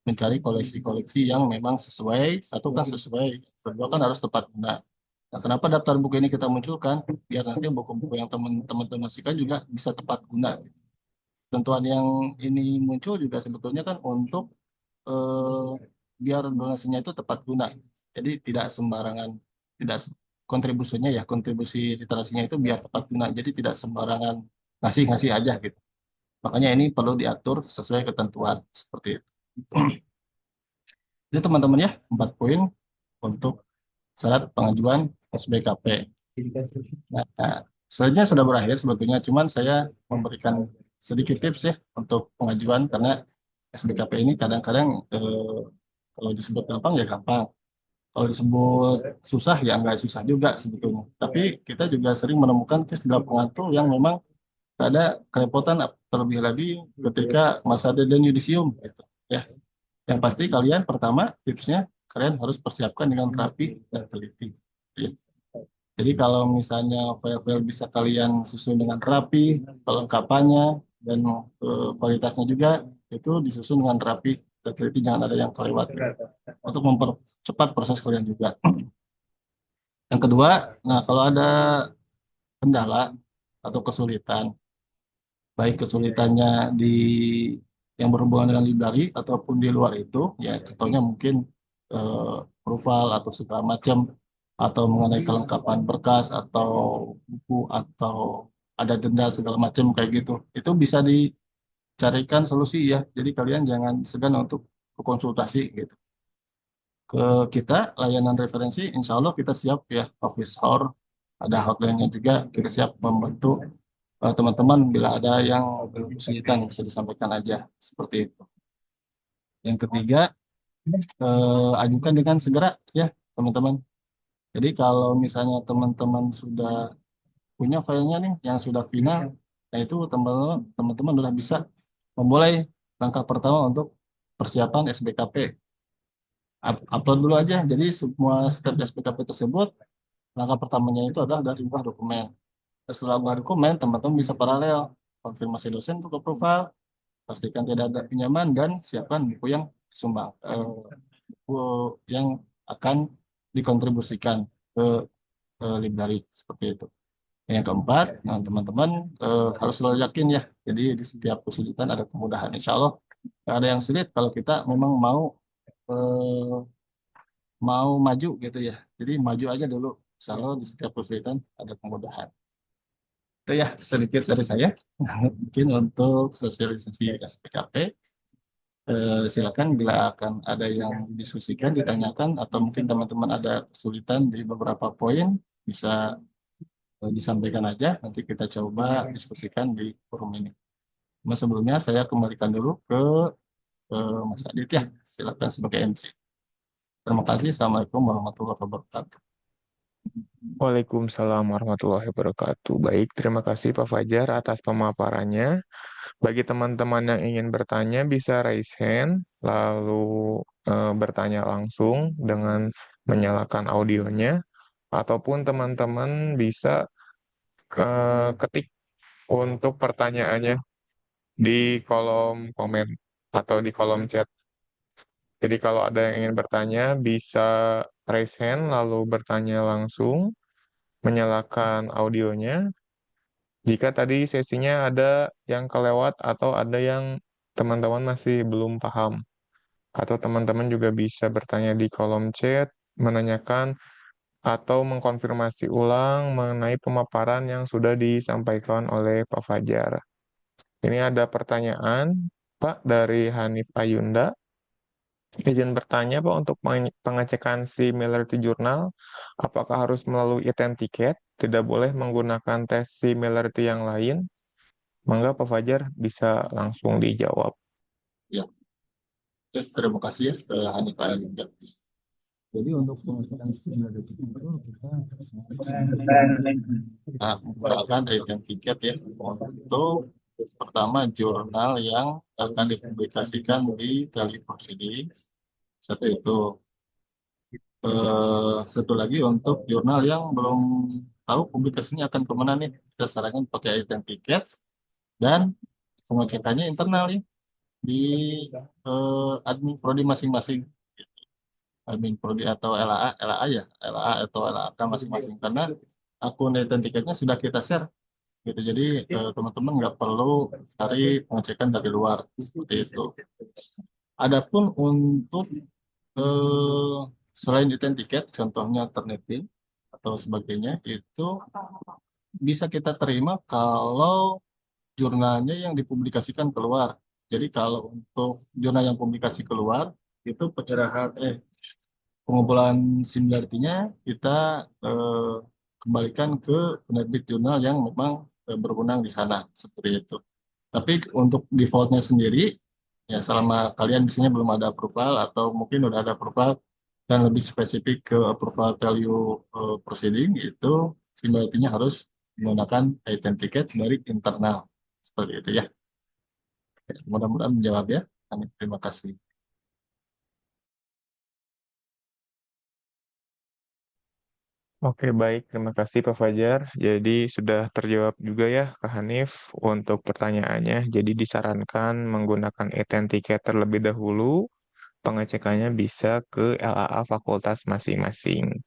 mencari koleksi-koleksi yang memang sesuai, satu kan sesuai, kedua kan harus tepat guna. Nah, kenapa daftar buku ini kita munculkan? Biar nanti buku-buku yang teman-teman donasikan juga bisa tepat guna. Tentuan yang ini muncul juga sebetulnya kan untuk eh, biar donasinya itu tepat guna. Jadi tidak sembarangan, tidak kontribusinya ya, kontribusi literasinya itu biar tepat guna. Jadi tidak sembarangan ngasih-ngasih aja gitu. Makanya ini perlu diatur sesuai ketentuan seperti itu. Jadi teman-teman ya, 4 poin untuk syarat pengajuan SBKP. Nah, selanjutnya sudah berakhir sebetulnya, cuman saya memberikan sedikit tips ya untuk pengajuan karena SBKP ini kadang-kadang kalau disebut gampang ya gampang, kalau disebut susah ya nggak susah juga sebetulnya. Tapi kita juga sering menemukan case di lapangan tuh yang memang ada kerepotan terlebih lagi ketika masa deadline yudisium gitu ya. Yang pasti kalian pertama tipsnya kalian harus persiapkan dengan rapi dan teliti. Ya. Jadi kalau misalnya file-file bisa kalian susun dengan rapi, kelengkapannya dan kualitasnya juga itu disusun dengan rapi dan teliti, jangan ada yang kelewat untuk mempercepat proses kalian juga. Yang kedua, nah kalau ada kendala atau kesulitan, baik kesulitannya di yang berhubungan dengan library ataupun di luar itu, ya contohnya mungkin profil atau segala macam atau mengenai kelengkapan berkas atau buku atau ada denda segala macam kayak gitu. Itu bisa dicarikan solusi ya. Jadi kalian jangan segan untuk berkonsultasi gitu. Ke kita layanan referensi, insya Allah kita siap ya, office hour ada hotline-nya juga. Kita siap membantu teman-teman bila ada yang kesulitan bisa disampaikan aja seperti itu. Yang ketiga, ajukan dengan segera ya teman-teman. Jadi kalau misalnya teman-teman sudah punya filenya nih yang sudah final, nah itu teman-teman sudah bisa memulai langkah pertama untuk persiapan SBKP. Upload dulu aja. Jadi semua step SBKP tersebut, langkah pertamanya itu adalah dari unggah dokumen. Setelah unggah dokumen, teman-teman bisa paralel konfirmasi dosen untuk approval, pastikan tidak ada pinjaman dan siapkan buku yang sumbang, buku yang akan dikontribusikan ke library seperti itu. Yang keempat, nah, teman-teman harus selalu yakin ya. Jadi di setiap kesulitan ada kemudahan. Insya Allah nggak ada yang sulit kalau kita memang eh, mau maju gitu ya. Jadi maju aja dulu. Insya Allah di setiap kesulitan ada kemudahan. Itu ya sedikit dari saya. Mungkin untuk sosialisasi SPKP. Silakan bila akan ada yang didiskusikan, ditanyakan, atau mungkin teman-teman ada kesulitan di beberapa poin, bisa disampaikan aja. Nanti kita coba diskusikan di forum ini. Mas sebelumnya saya kembalikan dulu ke Mas Adit ya. Silakan sebagai MC. Terima kasih. Assalamualaikum warahmatullahi wabarakatuh. Waalaikumsalam warahmatullahi wabarakatuh. Baik, terima kasih Pak Fajar atas pemaparannya. Bagi teman-teman yang ingin bertanya bisa raise hand, lalu bertanya langsung dengan menyalakan audionya, ataupun teman-teman bisa ketik untuk pertanyaannya di kolom komen atau di kolom chat. Jadi kalau ada yang ingin bertanya bisa raise hand lalu bertanya langsung, menyalakan audionya. Jika tadi sesinya ada yang kelewat atau ada yang teman-teman masih belum paham, atau teman-teman juga bisa bertanya di kolom chat, menanyakan atau mengkonfirmasi ulang mengenai pemaparan yang sudah disampaikan oleh Pak Fajar. Ini ada pertanyaan, Pak, dari Hanif Ayunda. Izin bertanya, Pak, untuk pengecekan similarity journal, apakah harus melalui e-ticket? Tidak boleh menggunakan tes similarity yang lain? Mangga Pak Fajar bisa langsung dijawab. Ya, terima kasih ya ke Hanifah juga. Jadi untuk pengecekan sinyal itu kita menggunakan item tiket ya untuk pertama jurnal yang akan dipublikasikan di Teleproceeding. Satu itu. Satu lagi untuk jurnal yang belum tahu publikasinya akan kemana nih, kita sarankan pakai item tiket dan pengecekannya internal ya di admin prodi masing-masing, admin prodi atau LAA ya, LAA atau LAK masing-masing karena akun item tiketnya sudah kita share gitu. Jadi teman-teman nggak perlu cari pengecekan dari luar seperti itu. Adapun untuk eh, selain item tiket, contohnya Turnitin atau sebagainya, itu bisa kita terima kalau jurnalnya yang dipublikasikan keluar. Jadi kalau untuk jurnal yang publikasi keluar, itu pengumpulan similarity-nya kita eh, kembalikan ke penerbit jurnal yang memang berwenang di sana, seperti itu. Tapi untuk defaultnya sendiri, ya selama kalian misalnya belum ada approval atau mungkin udah ada approval dan lebih spesifik ke approval value proceeding, itu similarity-nya harus menggunakan item ticket dari internal. Seperti itu ya. Mudah-mudahan menjawab ya. Amin. Terima kasih. Oke, baik. Terima kasih Pak Fajar. Jadi sudah terjawab juga ya Kak Hanif untuk pertanyaannya. Jadi disarankan menggunakan e-ticket terlebih dahulu. Pengecekannya bisa ke LAA fakultas masing-masing.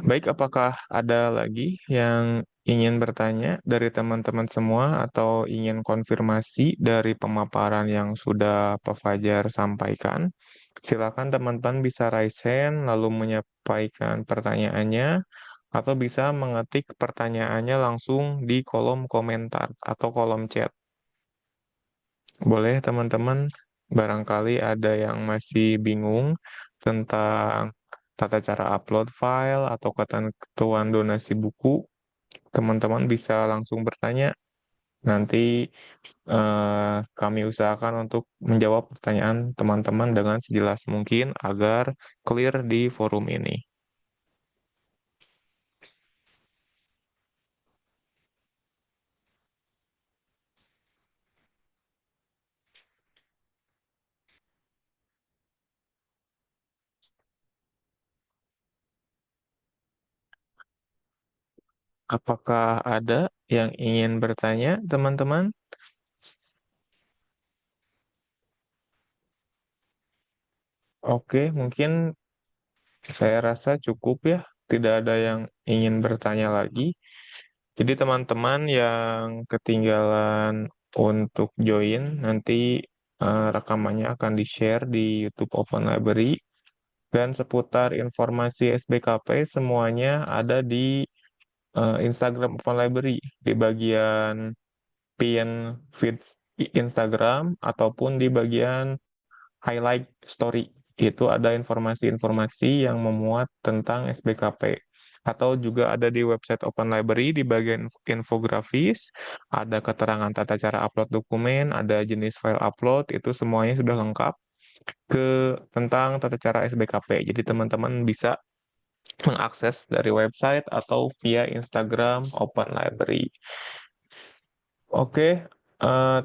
Baik, apakah ada lagi yang ingin bertanya dari teman-teman semua atau ingin konfirmasi dari pemaparan yang sudah Pak Fajar sampaikan? Silakan teman-teman bisa raise hand lalu menyampaikan pertanyaannya atau bisa mengetik pertanyaannya langsung di kolom komentar atau kolom chat. Boleh teman-teman, barangkali ada yang masih bingung tentang tata cara upload file atau ketentuan donasi buku, teman-teman bisa langsung bertanya. Nanti kami usahakan untuk menjawab pertanyaan teman-teman dengan sejelas mungkin agar clear di forum ini. Apakah ada yang ingin bertanya, teman-teman? Oke, mungkin saya rasa cukup ya. Tidak ada yang ingin bertanya lagi. Jadi teman-teman yang ketinggalan untuk join, nanti rekamannya akan di-share di YouTube Open Library. Dan seputar informasi SBKP semuanya ada di Instagram Open Library, di bagian pin feed Instagram ataupun di bagian highlight story. Itu ada informasi-informasi yang memuat tentang SBKP. Atau juga ada di website Open Library di bagian infografis, ada keterangan tata cara upload dokumen, ada jenis file upload, itu semuanya sudah lengkap ke tentang tata cara SBKP. Jadi teman-teman bisa mengakses dari website atau via Instagram Open Library. Oke,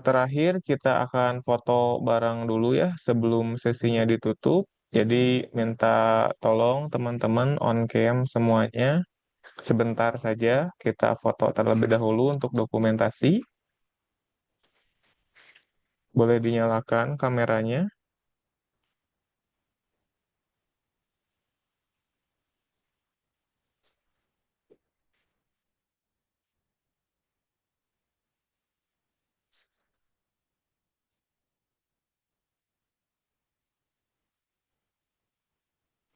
terakhir kita akan foto bareng dulu ya sebelum sesinya ditutup. Jadi minta tolong teman-teman on cam semuanya. Sebentar saja kita foto terlebih dahulu untuk dokumentasi. Boleh dinyalakan kameranya.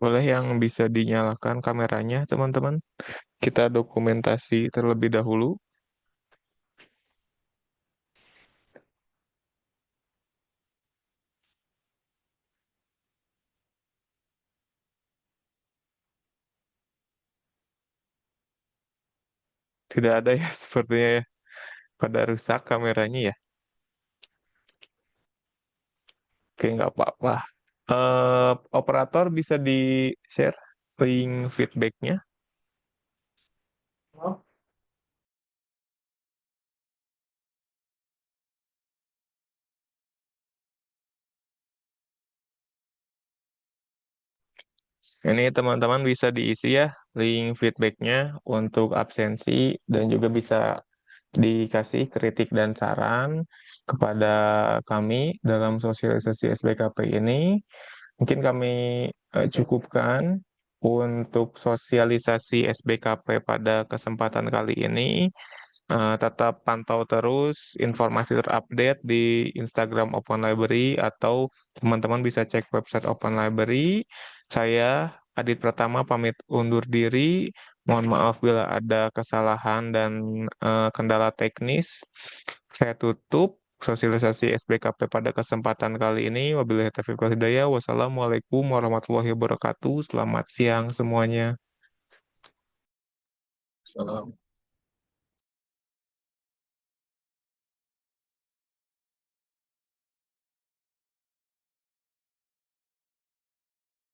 Boleh yang bisa dinyalakan kameranya, teman-teman. Kita dokumentasi terlebih dahulu. Tidak ada ya sepertinya ya. Pada rusak kameranya ya. Oke, nggak apa-apa. Operator bisa di-share link feedbacknya. Ini teman-teman bisa diisi ya link feedbacknya untuk absensi dan juga bisa dikasih kritik dan saran kepada kami dalam sosialisasi SBKP ini. Mungkin kami cukupkan untuk sosialisasi SBKP pada kesempatan kali ini. Tetap pantau terus informasi terupdate di Instagram Open Library atau teman-teman bisa cek website Open Library. Saya Adit Pratama pamit undur diri. Mohon maaf bila ada kesalahan dan kendala teknis. Saya tutup sosialisasi SBKP pada kesempatan kali ini. Wabillahi taufiq wal hidayah. Wassalamualaikum warahmatullahi wabarakatuh. Selamat siang semuanya. Salam.